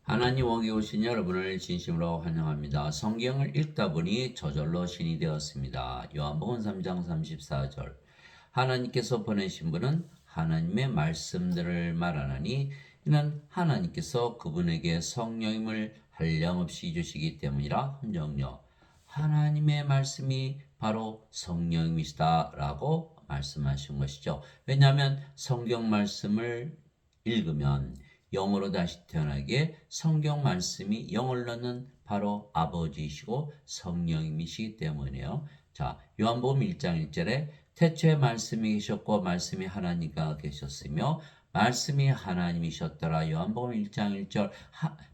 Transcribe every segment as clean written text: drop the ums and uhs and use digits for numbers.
하나님 원에 오신 여러분을 진심으로 환영합니다. 성경을 읽다 보니 저절로 신이 되었습니다. 요한복음 3장 34절. 하나님께서 보내신 분은 하나님의 말씀들을 말하나니 이는 하나님께서 그분에게 성령임을 한량없이 주시기 때문이라 함정요. 하나님의 말씀이 바로 성령이시다라고 말씀하신 것이죠. 왜냐하면 성경 말씀을 읽으면 영으로 다시 태어나게 성경 말씀이 영을 넣는 바로 아버지이시고 성령님이시기 때문이에요. 자, 요한복음 1장 1절에 태초에 말씀이 계셨고 말씀이 하나님과 계셨으며 말씀이 하나님이셨더라. 요한복음 1장 1절.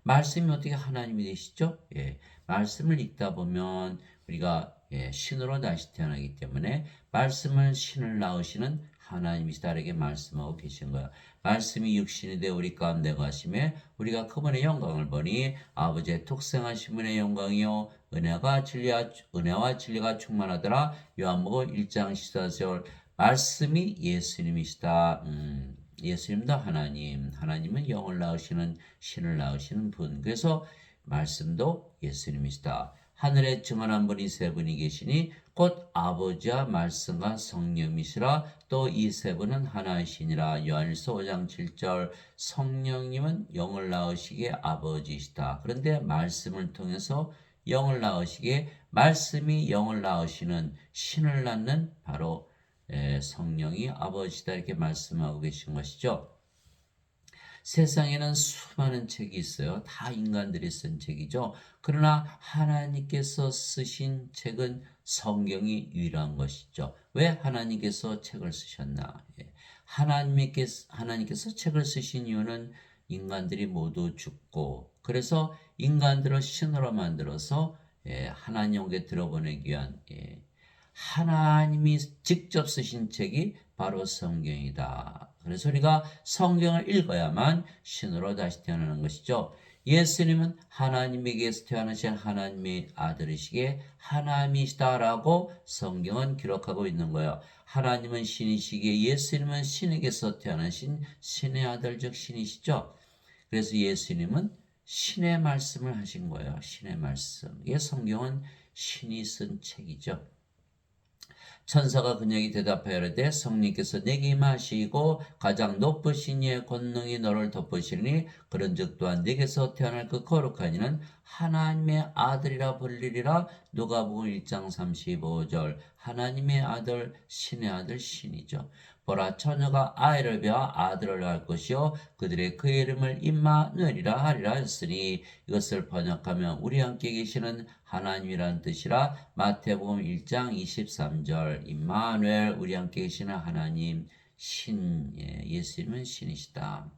말씀이 어떻게 하나님이 되시죠? 예. 말씀을 읽다 보면 우리가 신으로 다시 태어나기 때문에 말씀을 신을 낳으시는 하나님이시다 이렇게 말씀하고 계신 거예요. 말씀이 육신이 되어 우리 가운데 가심에 우리가 그분의 영광을 보니 아버지의 독생하신 분의 영광이요 은혜와 진리가 충만하더라. 요한복음 1장 14절. 말씀이 예수님이시다. 예수님도 하나님은 영을 낳으시는 신을 낳으시는 분. 그래서 말씀도 예수님이시다. 하늘에 증언한 분이 세 분이 계시니 곧 아버지와 말씀과 성령이시라. 또 이 세 분은 하나이시니라. 요한일서 5장 7절. 성령님은 영을 낳으시기에 아버지이시다. 그런데 말씀을 통해서 영을 낳으시기에 말씀이 영을 낳으시는 신을 낳는 바로 성령이 아버지다 이렇게 말씀하고 계신 것이죠. 세상에는 수많은 책이 있어요. 다 인간들이 쓴 책이죠. 그러나 하나님께서 쓰신 책은 성경이 유일한 것이죠. 왜 하나님께서 책을 쓰셨나? 하나님께서 책을 쓰신 이유는 인간들이 모두 죽고 그래서 인간들을 신으로 만들어서 하나님께 들어보내기 위한 하나님이 직접 쓰신 책이 바로 성경이다. 그래서 우리가 성경을 읽어야만 신으로 다시 태어나는 것이죠. 예수님은 하나님에게서 태어나신 하나님의 아들이시기에 하나님이시다라고 성경은 기록하고 있는 거예요. 하나님은 신이시기에 예수님은 신에게서 태어나신 신의 아들 즉 신이시죠. 그래서 예수님은 신의 말씀을 하신 거예요. 신의 말씀. 이게 성경은 신이 쓴 책이죠. 천사가 그녀에게 대답하여 이르되 성령께서 내게 임하시고 가장 높으신 이의 권능이 너를 덮으시니 그런즉 또한 내게서 태어날 그 거룩한 이는 하나님의 아들이라 불리리라. 누가복음 1장 35절. 하나님의 아들 신의 아들 신이죠. 보라 처녀가 아이를 배워 아들을 낳을 것이요 그들의 그의 이름을 임마누엘이라 하리라 했으니 이것을 번역하면 우리 함께 계시는 하나님이란 뜻이라. 마태복음 1장 23절. 임마누엘 우리 함께 계시는 하나님 신. 예수님은 신이시다.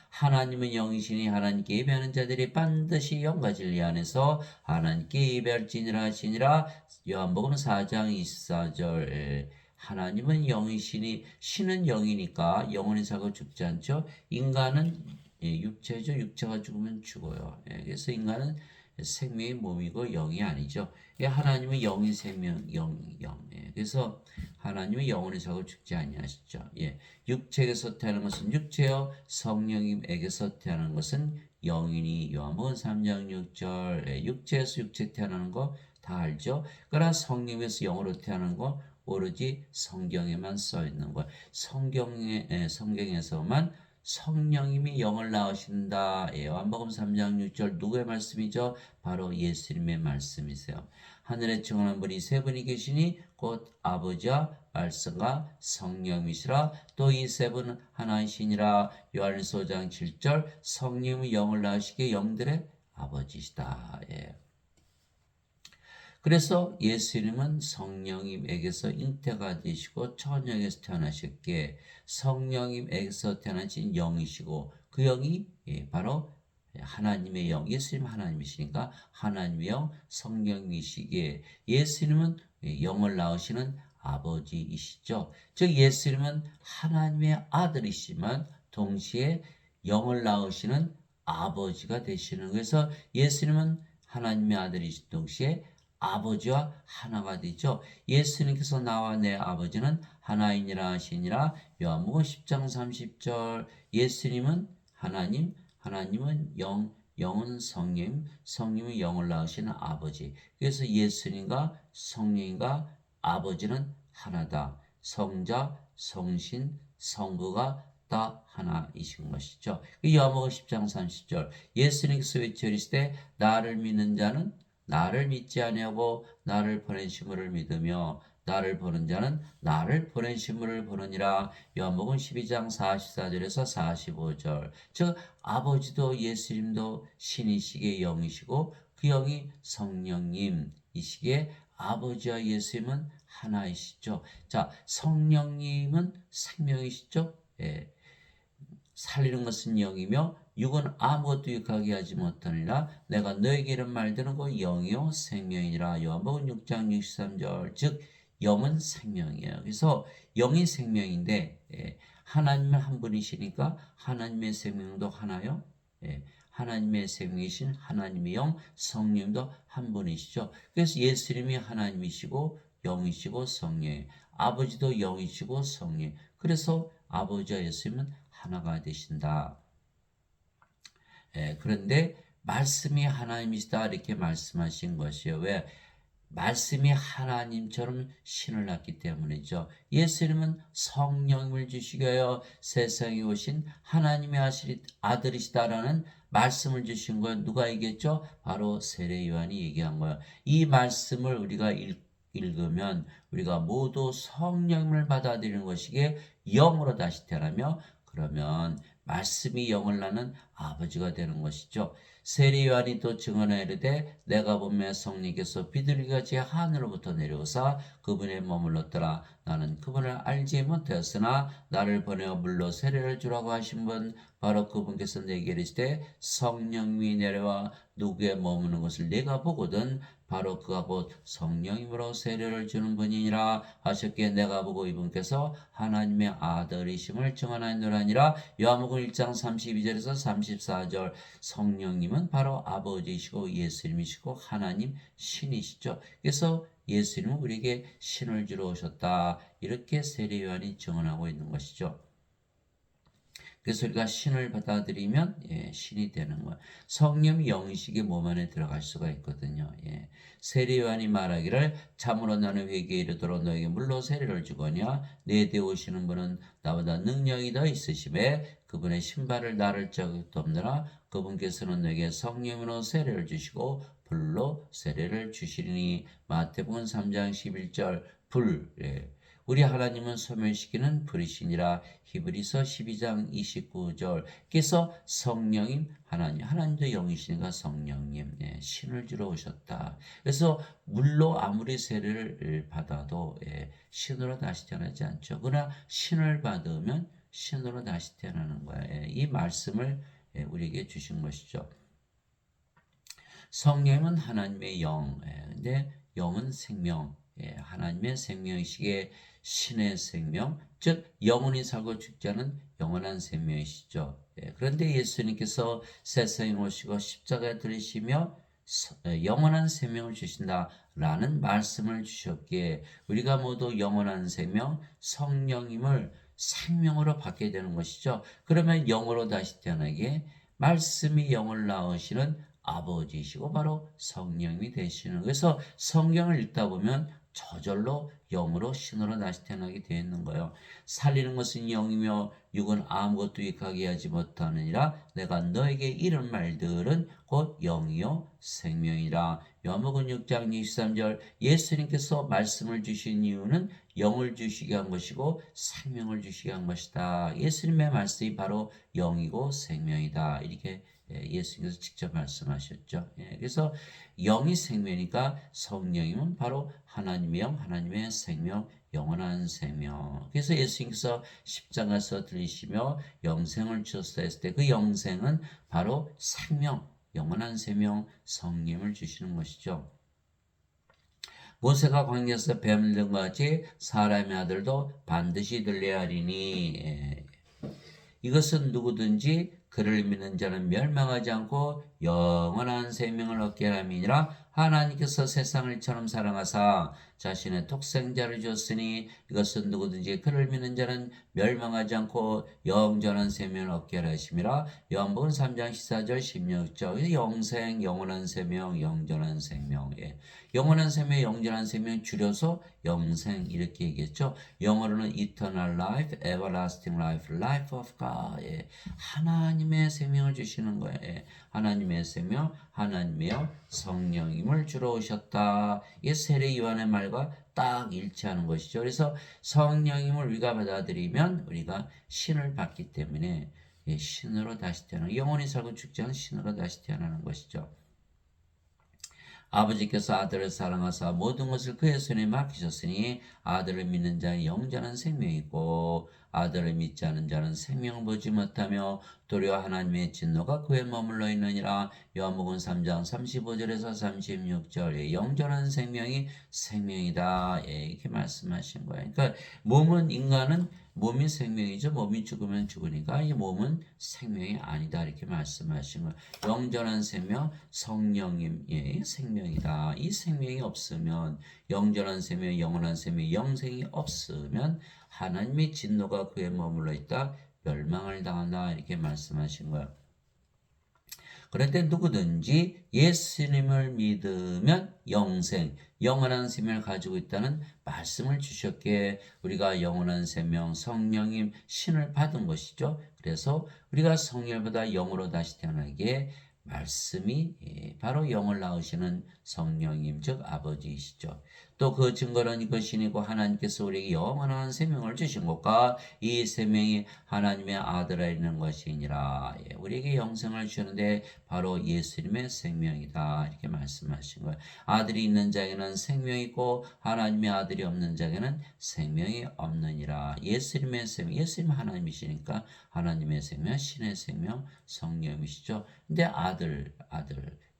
하나님은 영이시니 하나님께 예배하는 자들이 반드시 영과 진리 안에서 하나님께 예배할지니라 하시니라. 요한복음 4장 24절. 하나님은 영이시니 신은 영이니까 영원히 살고 죽지 않죠. 인간은 육체죠. 육체가 죽으면 죽어요. 그래서 인간은 생명의 몸이고 영이 아니죠. 하나님은 영이 생명, 영. 그래서 하나님은 영원히 살고 죽지 아니하시죠. 육체에게서 태어난 것은 육체요, 성령님에게서 태어난 것은 영이니. 요한복음 3장 6절. 육체에서 육체 태어나는 거 다 알죠. 그러나 성령에서 영으로 태어나는 거 오로지 성경에만 써 있는 것. 성경에서만 성령님이 영을 낳으신다. 요한복음 3장 6절 누구의 말씀이죠? 바로 예수님의 말씀이세요. 하늘에 증언한 분이 세 분이 계시니 곧 아버지와 말씀과 성령이시라. 또 이 세 분은 하나이시니라. 요한일서 5장 7절. 성령이 영을 낳으시기에 영들의 아버지시다. 그래서 예수님은 성령님에게서 잉태가 되시고 처녀에게서 태어나셨기에 성령님에게서 태어나신 영이시고 그 영이 바로 하나님의 영. 예수님 하나님이시니까 하나님의 영 성령이시기에 예수님은 영을 낳으시는 아버지이시죠. 즉 예수님은 하나님의 아들이시지만 동시에 영을 낳으시는 아버지가 되시는. 그래서 예수님은 하나님의 아들이신 동시에 아버지와 하나가 되죠. 예수님께서 나와 내 아버지는 하나이니라 하시니라. 요한복음 10장 30절. 예수님은 하나님, 하나님은 영, 영은 성령, 성령이 영을 낳으시는 아버지. 그래서 예수님과 성령과 아버지는 하나다. 성자, 성신, 성부가 다 하나이신 것이죠. 요한복음 10장 30절 예수님께서 외쳐리시되 나를 믿는 자는 나를 믿지 아니하고 나를 보내신 분을 믿으며 나를 보는 자는 나를 보내신 분을 보느니라. 요한복음 12장 44절에서 45절. 즉 아버지도 예수님도 신이시기에 영이시고 그 영이 성령님이시기에 아버지와 예수님은 하나이시죠. 자, 성령님은 생명이시죠. 예. 살리는 것은 영이며 육은 아무것도 유익하게 하지 못하느니라. 내가 너에게 이런 말들은 곧 영이요 생명이니라. 요한복음 6장 63절. 즉 영은 생명이에요. 그래서 영이 생명인데 하나님은 한 분이시니까 하나님의 생명도 하나요. 하나님의 생명이신 하나님의 영 성령도 한 분이시죠. 그래서 예수님이 하나님이시고 영이시고 성령, 아버지도 영이시고 성령. 그래서 아버지와 예수님은 하나가 되신다. 그런데 말씀이 하나님이시다 이렇게 말씀하신 것이요. 왜? 말씀이 하나님처럼 신을 낳기 때문이죠. 예수님은 성령을 주시기 위하여 세상에 오신 하나님의 아들이시다라는 말씀을 주신 거예요. 누가 얘기했죠? 바로 세례 요한이 얘기한 거예요. 이 말씀을 우리가 읽으면 우리가 모두 성령을 받아들이는 것이기에 영으로 다시 태어나며 그러면 말씀이 영을 낳는 아버지가 되는 것이죠. 세례 요한이 또 증언하여 이르되 내가 보매 성령께서 비둘기같이 하늘로부터 내려오사 그분의 머물렀더라. 나는 그분을 알지 못하였으나 나를 보내어 물로 세례를 주라고 하신 분 바로 그분께서 내게 이르시되 성령이 내려와 누구에 머무는 것을 내가 보거든 바로 그가 곧 성령님으로 세례를 주는 분이니라 하셨기에 내가 보고 이분께서 하나님의 아들이심을 증언하노라니라. 요한복음 1장 32절에서 34절 성령님은 바로 아버지이시고 예수님이시고 하나님 신이시죠. 그래서 예수님은 우리에게 신을 주러 오셨다. 이렇게 세례 요한이 증언하고 있는 것이죠. 그래서 우리가 신을 받아들이면 신이 되는 거예요. 성령이 영이시기에 몸 안에 들어갈 수가 있거든요. 세례 요한이 말하기를 참으로 나는 회개에 이르도록 너에게 물로 세례를 주거냐 내 뒤에 오시는 분은 나보다 능력이 더 있으심에 그분의 신발을 나를 적도 없느라 그분께서는 너에게 성령으로 세례를 주시고 불로 세례를 주시리니. 마태복음 3장 11절 불. 우리 하나님은 소멸시키는 불이시니라. 히브리서 12장 29절. 그래서 성령님 하나님, 하나님도 영이시니까 성령님 신을 주러 오셨다. 그래서 물로 아무리 세례를 받아도 신으로 다시 태어나지 않죠. 그러나 신을 받으면 신으로 다시 태어나는 거예요. 이 말씀을 우리에게 주신 것이죠. 성령은 하나님의 영, 근데 영은 생명, 하나님의 생명이시기에 신의 생명, 즉 영원히 살고 죽지 않은 영원한 생명이시죠. 그런데 예수님께서 세상에 오시고 십자가에 들리시며 영원한 생명을 주신다라는 말씀을 주셨기에 우리가 모두 영원한 생명, 성령님을 생명으로 받게 되는 것이죠. 그러면 영으로 다시 태어나게 말씀이 영을 낳으시는 아버지이시고 바로 성령이 되시는. 그래서 성경을 읽다 보면 저절로 영으로 신으로 다시 태어나게 되어 있는 거예요. 살리는 것은 영이며 육은 아무것도 유익하게 하지 못하느니라. 내가 너에게 이런 말들은 곧 영이요 생명이라. 요한복음 6장 23절. 예수님께서 말씀을 주신 이유는 영을 주시게 한 것이고 생명을 주시게 한 것이다. 예수님의 말씀이 바로 영이고 생명이다. 이렇게 예수님께서 직접 말씀하셨죠. 그래서 영이 생명이니까 성령이면 바로 하나님의 영, 하나님의 생명, 영원한 생명. 그래서 예수님께서 십자가에서 들리시며 영생을 주셨다 했을 때 그 영생은 바로 생명, 영원한 생명, 성령을 주시는 것이죠. 모세가 광야에서 뱀을 든 것 같이 사람의 아들도 반드시 들려야 하리니. 이것은 누구든지 그를 믿는 자는 멸망하지 않고 영원한 생명을 얻게 함이니라. 하나님께서 세상을 이처럼 사랑하사 자신의 독생자를 주었으니 이것은 누구든지 그를 믿는 자는 멸망하지 않고 영원한 생명을 얻게 하려 하심이라. 요한복음 3장 14절 16절 영생, 영원한 생명, 영원한 생명. 예. 영원한 생명, 영원한 생명 줄여서 영생 이렇게 얘기했죠. 영어로는 eternal life, everlasting life, life of God. 예. 하나님의 생명을 주시는 거예요. 예. 하나님의 생명, 하나님의 성령임을 주러 오셨다. 이게 세례 요한의 말과 딱 일치하는 것이죠. 그래서 성령임을 우리가 받아들이면 우리가 신을 받기 때문에 예, 신으로 다시 태어나는, 영원히 살고 죽지 않은 신으로 다시 태어나는 것이죠. 아버지께서 아들을 사랑하사 모든 것을 그의 손에 맡기셨으니 아들을 믿는 자의 영원한 생명이고 아들을 믿지 않은 자는 생명을 보지 못하며 도리어 하나님의 진노가 그에 머물러 있느니라. 요한복음 3장 35절에서 36절에 영원한 생명이 생명이다. 예, 이렇게 말씀하신 거예요. 그러니까 인간은 몸이 생명이죠. 몸이 죽으면 죽으니까 이 몸은 생명이 아니다. 이렇게 말씀하신 거예요. 영원한 생명, 성령님의 생명이다. 이 생명이 없으면, 영원한 생명, 영원한 생명, 영생이 없으면 하나님의 진노가 그에 머물러 있다. 멸망을 당한다. 이렇게 말씀하신 거예요. 그런데 누구든지 예수님을 믿으면 영생, 영원한 생명을 가지고 있다는 말씀을 주셨기에 우리가 영원한 생명, 성령님, 신을 받은 것이죠. 그래서 우리가 성령보다 영으로 다시 태어나기에 말씀이 바로 영을 낳으시는 성령님, 즉 아버지이시죠. 또 그 증거는 이것이니고 하나님께서 우리에게 영원한 생명을 주신 것과 이 생명이 하나님의 아들에 있는 것이니라. 우리에게 영생을 주는데 바로 예수님의 생명이다. 이렇게 말씀하신 거예요. 아들이 있는 자에게는 생명이 있고 하나님의 아들이 없는 자에게는 생명이 없느니라. 예수님의 생명, 예수님 하나님이시니까 하나님의 생명, 신의 생명, 성령이시죠. 근데 아들,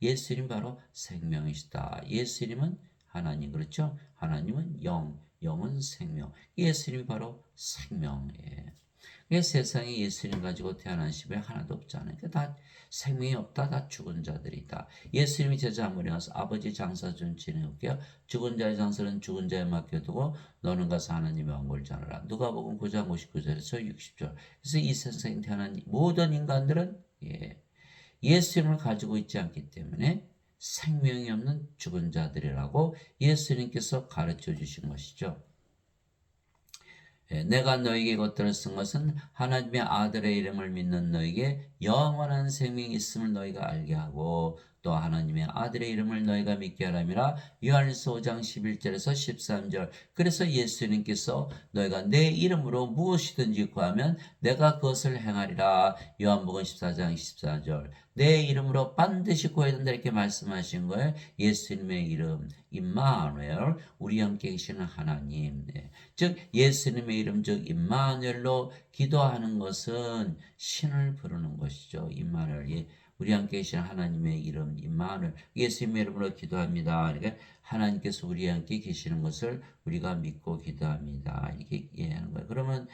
예수님 바로 생명이시다. 예수님은 하나님, 그렇죠? 하나님은 영은 생명. 예수님이 바로 생명이에요. 세상에 예수님 가지고 태어난 집에 하나도 없잖아요. 다 생명이 없다. 다 죽은 자들이다. 예수님이 제자 한 분이 와서 아버지 장사 좀 지내올게요. 죽은 자의 장사는 죽은 자에 맡겨두고 너는 가서 하나님의 왕국을 전하라. 누가복음 9장 59절에서 60절. 그래서 이 세상에 태어난 모든 인간들은 예수님을 가지고 있지 않기 때문에 생명이 없는 죽은 자들이라고 예수님께서 가르쳐 주신 것이죠. 내가 너에게 이것들을 쓴 것은 하나님의 아들의 이름을 믿는 너에게 영원한 생명이 있음을 너희가 알게 하고 또 하나님의 아들의 이름을 너희가 믿게 하람이라. 요한일서 5장 11절에서 13절. 그래서 예수님께서 너희가 내 이름으로 무엇이든지 구하면 내가 그것을 행하리라. 요한복음 14장 14절. 내 이름으로 반드시 구해야 된다 이렇게 말씀하신 거예요. 예수님의 이름 임마누엘, 우리 함께 계시는 하나님. 즉 예수님의 이름 즉 임마누엘로 기도하는 것은 신을 부르는 것이죠. 임마누엘, 우리 함께 계신 하나님의 이름 임마누엘, 예수님의 이름으로 기도합니다. 그러니까 하나님께서 우리 함께 계시는 것을 우리가 믿고 기도합니다. 이렇게 이해하는 거예요. 그러면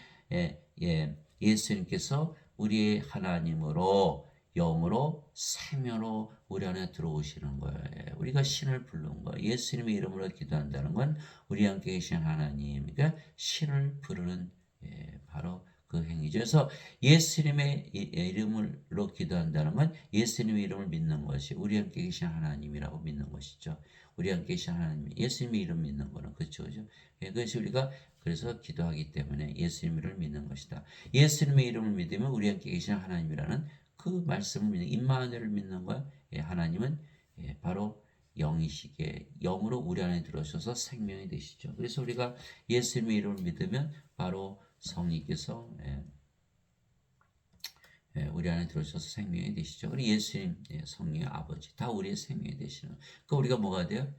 예수님께서 우리의 하나님으로 영으로 생명으로 우리 안에 들어오시는 거예요. 우리가 신을 부르는 거예요. 예수님의 이름으로 기도한다는 건 우리 함께 계신 하나님, 그러니까 신을 부르는 바로 그 행위죠. 그래서 예수님의 이름으로 기도한다는 건 예수님의 이름을 믿는 것이 우리 함께 계신 하나님이라고 믿는 것이죠. 우리 함께 계신 하나님, 예수님의 이름 믿는 거는 그렇죠, 그죠? 그것이 우리가 그래서 기도하기 때문에 예수님의 이름을 믿는 것이다. 예수님의 이름을 믿으면 우리 함께 계신 하나님이라는 그 말씀을 믿는, 임마누엘을 믿는 거야. 하나님은 바로 영이시기에 영으로 우리 안에 들어오셔서 생명이 되시죠. 그래서 우리가 예수님의 이름을 믿으면 바로 성령께서 우리 안에 들어오셔서 생명이 되시죠. 그리고 예수님, 성령의 아버지, 다 우리의 생명이 되시는. 그러니까 우리가 뭐가 돼요?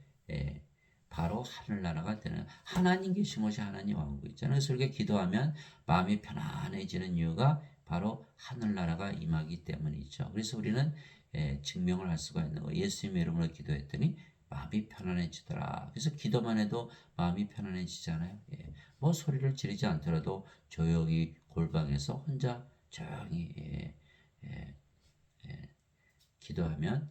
바로 하늘나라가 되는, 하나님 계신 것이 하나님 왕국 있잖아요. 그래서 우리가 기도하면 마음이 편안해지는 이유가 바로 하늘나라가 임하기 때문이죠. 그래서 우리는 증명을 할 수가 있는 거예요. 예수님의 이름으로 기도했더니 마음이 편안해지더라. 그래서 기도만 해도 마음이 편안해지잖아요. 뭐 소리를 지르지 않더라도 조용히 골방에서 혼자 조용히 기도하면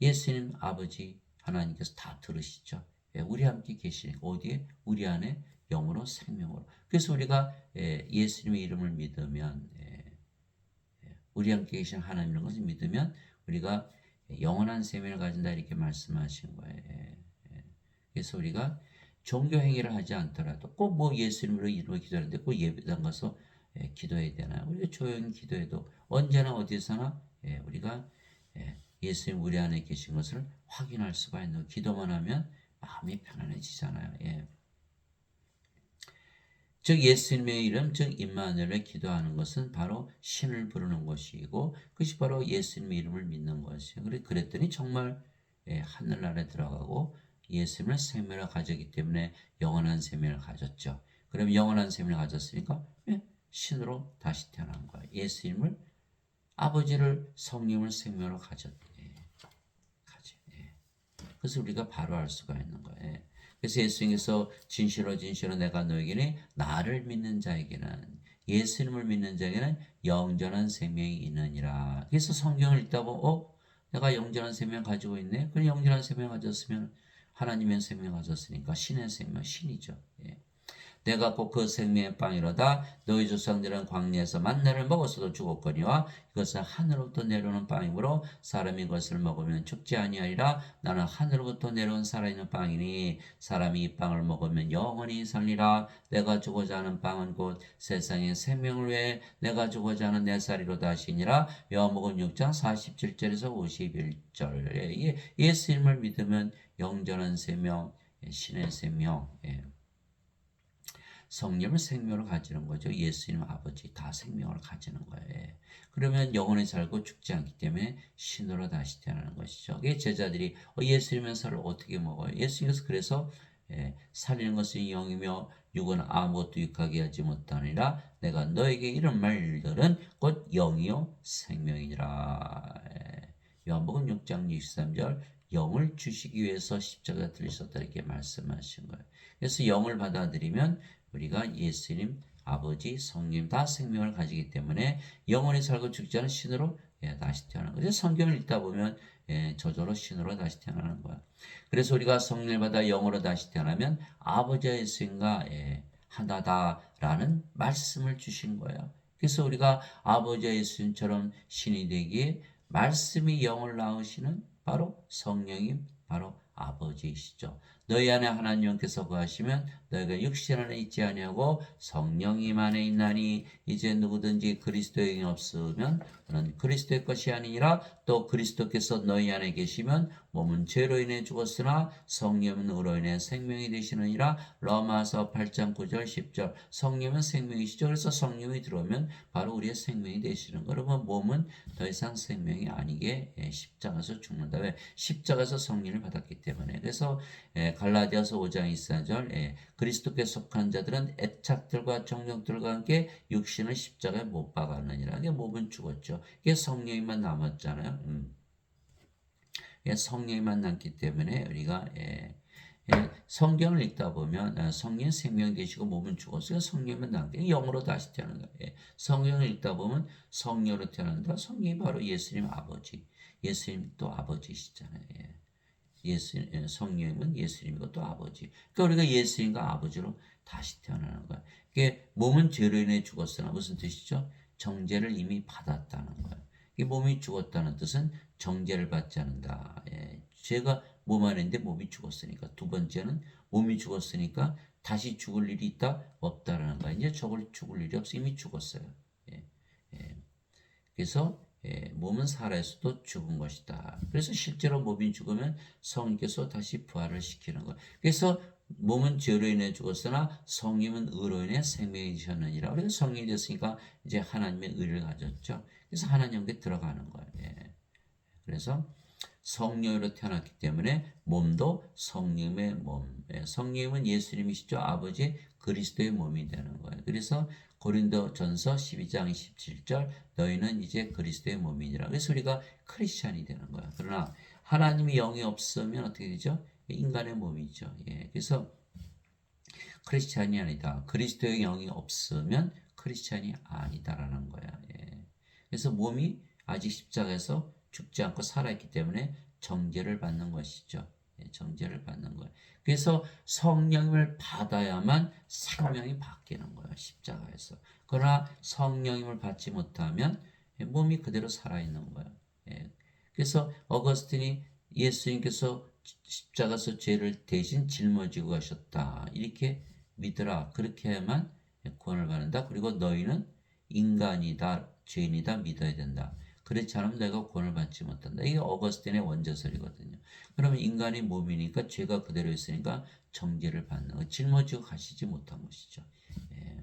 예수님 아버지 하나님께서 다 들으시죠. 예, 우리 함께 계시니까 어디에? 우리 안에 영으로 생명으로. 그래서 우리가 예수님의 이름을 믿으면 우리 함께 계신 하나님이라는 것을 믿으면 우리가 영원한 생명을 가진다 이렇게 말씀하신 거예요. 그래서 우리가 종교 행위를 하지 않더라도 꼭 뭐 예수님으로 이름을 기도하는데 꼭 예배당 가서 기도해야 되나요? 우리가 조용히 기도해도 언제나 어디서나 우리가 예수님 우리 안에 계신 것을 확인할 수가 있는 기도만 하면 마음이 편안해지잖아요. 즉 예수님의 이름 즉 임마누엘을 기도하는 것은 바로 신을 부르는 것이고 그것이 바로 예수님의 이름을 믿는 것이에요. 그랬더니 정말 하늘나라에 들어가고 예수님을 생명을 가졌기 때문에 영원한 생명을 가졌죠. 그럼 영원한 생명을 가졌으니까 신으로 다시 태어난 거예요. 예수님을 아버지를 성령을 생명으로 가졌대. 그래서 우리가 바로 알 수가 있는 거예요. 그래서 예수님께서 진실로 진실로 내가 너에게는 나를 믿는 자에게는 예수님을 믿는 자에게는 영전한 생명이 있느니라. 그래서 성경을 읽다 보면 내가 영전한 생명 가지고 있네. 그럼 영전한 생명 가졌으면 하나님의 생명 가졌으니까 신의 생명 신이죠. 내가 곧 그 생명의 빵이로다. 너희 조상들은 광야에서 만나를 먹었어도 죽었거니와 이것은 하늘로부터 내려오는 빵이므로 사람이 이것을 먹으면 죽지 아니하리라. 나는 하늘로부터 내려온 살아있는 빵이니 사람이 이 빵을 먹으면 영원히 살리라. 내가 주고자 하는 빵은 곧 세상의 생명을 위해 내가 주고자 하는 내 살이로다 하시니라. 요한복음 6장 47절에서 51절. 예수님을 믿으면 영전한 생명, 신의 생명, 성령을 생명을 가지는 거죠. 예수님 아버지 다 생명을 가지는 거예요. 그러면 영원히 살고 죽지 않기 때문에 신으로 다시 태어나는 것이죠. 제자들이 예수님의 살을 어떻게 먹어요? 예수님께서 그래서 살리는 것은 영이며 육은 아무것도 육하게 하지 못하니라. 내가 너에게 이런 말들은 곧 영이요 생명이니라. 요한복음 6장 63절 영을 주시기 위해서 십자가에 들리셨다 이렇게 말씀하신 거예요. 그래서 영을 받아들이면 우리가 예수님, 아버지, 성령 다 생명을 가지기 때문에 영원히 살고 죽지 않은 신으로 다시 태어나는 거죠. 성경을 읽다 보면 저절로 신으로 다시 태어나는 거야. 그래서 우리가 성령을 받아 영으로 다시 태어나면 아버지와 예수님과 하나다라는 말씀을 주신 거예요. 그래서 우리가 아버지와 예수님처럼 신이 되기에 말씀이 영을 낳으시는 바로 성령이 바로 아버지이시죠. 너희 안에 하나님께서 거하시면 너희가 육신 안에 있지 아니하고 성령님 안에 있나니 이제 누구든지 그리스도의 영이 없으면 그는 그리스도의 것이 아니니라. 또 그리스도께서 너희 안에 계시면 몸은 죄로 인해 죽었으나 성령은 의로 인해 생명이 되시느니라. 로마서 8장 9절 10절. 성령은 생명이시죠. 그래서 성령이 들어오면 바로 우리의 생명이 되시는 거. 그러면 몸은 더 이상 생명이 아니게 십자가에서 죽는다. 왜? 십자가에서 성령을 받았기 때문에. 그래서 갈라디아서 5장 24절 그리스도께 속한 자들은 애착들과 정욕들과 함께 육신을 십자가에 못 박았느니라. 이게 몸은 죽었죠. 이게 성령이만 남았잖아요. 성령이만 남기 때문에 우리가 성경을 읽다 보면 성령 생명 되시고 몸은 죽었어요. 성령만 남게 영으로 다시 태어나는 거예요. 성경을 읽다 보면 성령으로 태어난다. 성령이 바로 예수님 아버지. 예수님 또 아버지시잖아요. 성령은 예수님이고 또 아버지. 그러니까 우리가 예수님과 아버지로 다시 태어나는 거예요. 이게 몸은 죄로 인해 죽었으나 무슨 뜻이죠? 정죄를 이미 받았다는 거예요. 이 몸이 죽었다는 뜻은 정죄를 받지 않는다. 죄가 몸 안에 있는데 몸이 죽었으니까. 두 번째는 몸이 죽었으니까 다시 죽을 일이 있다? 없다라는 거예요. 이제 죽을 일이 없어. 이미 죽었어요. 그래서 몸은 살아있어도 죽은 것이다. 그래서 실제로 몸이 죽으면 성령께서 다시 부활을 시키는 거예요. 그래서 몸은 죄로 인해 죽었으나 성령은 의로 인해 생명이 되셨느니라. 그래서 성령이 됐으니까 이제 하나님의 의를 가졌죠. 그래서 하나님께 들어가는 거예요. 그래서 성령으로 태어났기 때문에 몸도 성령의 몸. 성령은 예수님이시죠. 아버지 그리스도의 몸이 되는 거예요. 그래서 고린도전서 12장 27절 너희는 이제 그리스도의 몸이니라. 그래서 우리가 크리스찬이 되는 거야. 그러나 하나님이 영이 없으면 어떻게 되죠? 인간의 몸이죠. 그래서 크리스찬이 아니다. 그리스도의 영이 없으면 크리스찬이 아니다라는 거야. 그래서 몸이 아직 십자가에서 죽지 않고 살아있기 때문에 정죄를 받는 것이죠. 정죄를 받는 거예요. 그래서 성령을 받아야만 생명이 바뀌는 거예요. 십자가에서. 그러나 성령님을 받지 못하면 몸이 그대로 살아있는 거예요. 예. 그래서 어거스틴이 예수님께서 십자가에서 죄를 대신 짊어지고 가셨다. 이렇게 믿으라. 그렇게 해야만 구원을 받는다. 그리고 너희는 인간이다, 죄인이다 믿어야 된다. 그렇지 않으면 내가 구원을 받지 못한다. 이게 어거스틴의 원저설이거든요. 그러면 인간이 몸이니까 죄가 그대로 있으니까 정죄를 받는 거, 짊어지고 가시지 못한 것이죠. 예,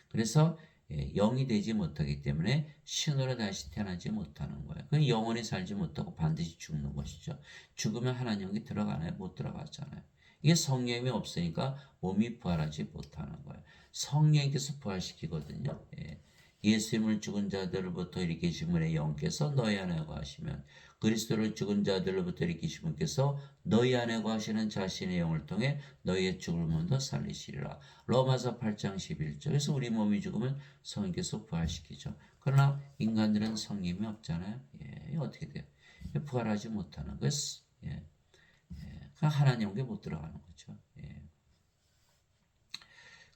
그래서 영이 되지 못하기 때문에 신으로 다시 태어나지 못하는 거예요. 그 영원히 살지 못하고 반드시 죽는 것이죠. 죽으면 하나님이 들어가나요? 못 들어가잖아요. 이게 성령이 없으니까 몸이 부활하지 못하는 거예요. 성령께서 부활시키거든요. 예수님을 죽은 자들로부터 일으키신 분의 영께서 너희 안에 거하시면 그리스도를 죽은 자들로부터 일으키신 분께서 너희 안에 거하시는 자신의 영을 통해 너희의 죽을 몸도 살리시리라. 로마서 8장 11절. 그래서 우리 몸이 죽으면 성령께서 부활시키죠. 그러나 인간들은 성령이 없잖아요. 어떻게 돼요? 부활하지 못하는 것이. 하나님께 못 들어가는 거죠.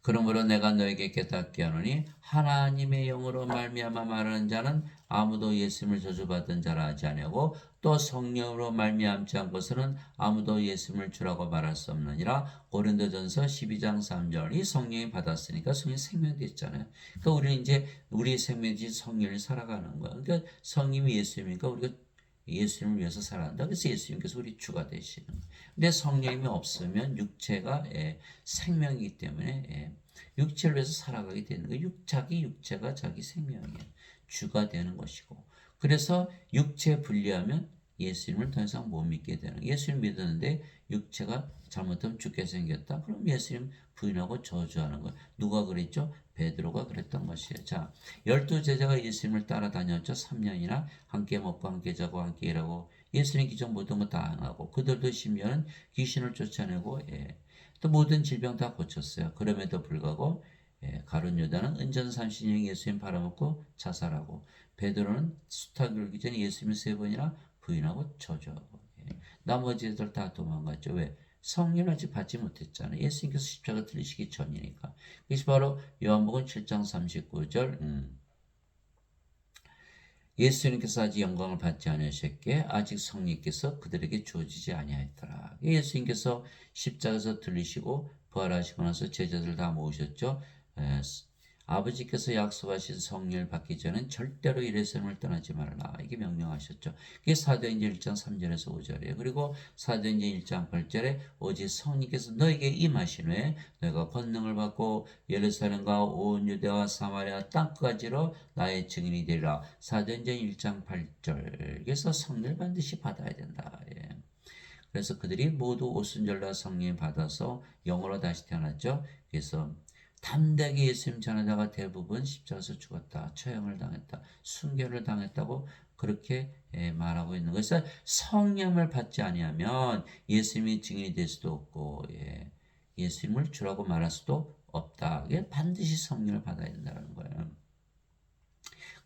그러므로 내가 너에게 깨닫게 하노니 하나님의 영으로 말미암아 말하는 자는 아무도 예수님을 저주받은 자라 하지 아니하고 또 성령으로 말미암지 않고서는 아무도 예수님을 주라고 말할 수 없느니라. 고린도전서 12장 3절. 이 성령이 받았으니까 성령이 생명이 됐잖아요. 그러니까 우리는 이제 우리의 생명이 성령을 살아가는 거예요. 그러니까 성령이 예수님이니까 우리가 예수님을 위해서 살아간다. 그래서 예수님께서 우리 주가 되시는 거예요. 근데 성령이 없으면 육체가 생명이기 때문에 육체를 위해서 살아가게 되는 거예요. 자기 육체가 자기 생명이에요. 주가 되는 것이고. 그래서 육체 분리하면 예수님을 더 이상 못 믿게 되는 거예요. 예수님 믿었는데 육체가 잘못하면 죽게 생겼다. 그럼 예수님 부인하고 저주하는 거예요. 누가 그랬죠? 베드로가 그랬던 것이에요. 자, 12제자가 예수님을 따라다녔죠. 3년이나 함께 먹고 함께 자고 함께 일하고 예수님 기존 모든 거 다 하고 그들도 심지어는 귀신을 쫓아내고 또 모든 질병 다 고쳤어요. 그럼에도 불구하고 가룟 유다는 은전 30년 예수님 팔아먹고 자살하고 베드로는 수타 들기 전에 예수님을 3번이나 부인하고 저주하고 나머지들 다 도망갔죠. 왜? 성령을 아직 받지 못했잖아요. 예수님께서 십자가 들리시기 전이니까. 그것이 바로 요한복음 7장 39절 예수님께서 아직 영광을 받지 않으셨기에 아직 성령께서 그들에게 주어지지 아니하였더라. 예수님께서 십자가에서 들리시고 부활하시고 나서 제자들 다 모으셨죠. 아버지께서 약속하신 성령을 받기 전엔 절대로 예루살렘을 떠나지 말라. 이게 명령하셨죠. 그게 사도행전 1장 3절에서 5절이에요. 그리고 사도행전 1장 8절에 오직 성령께서 너에게 임하신 후에 너희가 권능을 받고 예루살렘과 온 유대와 사마리아 땅까지로 나의 증인이 되리라. 사도행전 1장 8절. 그래서 성령을 반드시 받아야 된다. 그래서 그들이 모두 오순절날 성령 받아서 영으로 다시 태어났죠. 그래서 담대하게 예수님 전하다가 대부분 십자가에서 죽었다. 처형을 당했다. 순교를 당했다고 그렇게 말하고 있는 거예요. 그래서 성령을 받지 아니하면 예수님이 증인이 될 수도 없고 예수님을 주라고 말할 수도 없다. 반드시 성령을 받아야 된다는 거예요.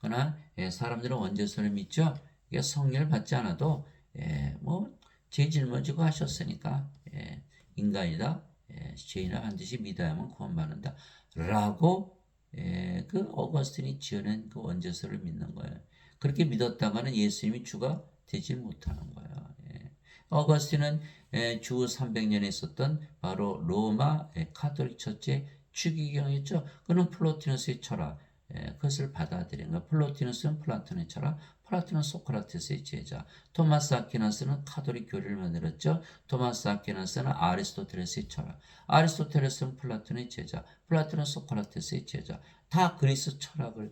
그러나 사람들은 원죄선을 믿죠. 성령을 받지 않아도 죄 짊어지고 하셨으니까 인간이다. 죄인을 반드시 믿어야만 구원받는다. 라고 그 어거스틴이 지어낸 그 원죄서를 믿는 거예요. 그렇게 믿었다가는 예수님이 주가 되지 못하는 거예요. 어거스틴은 주 300년에 있었던 바로 로마 카톨릭 처치의 추기경이었죠. 그는 플로티누스의 철학 그것을 받아들인 거예요. 플로티누스는 플라톤의 철학, 플라톤은 소크라테스의 제자, 토마스 아퀴나스는 카톨릭 교리를 만들었죠. 토마스 아퀴나스는 아리스토텔레스의 철학, 아리스토텔레스는 플라톤의 제자, 플라톤은 소크라테스의 제자. 다 그리스 철학을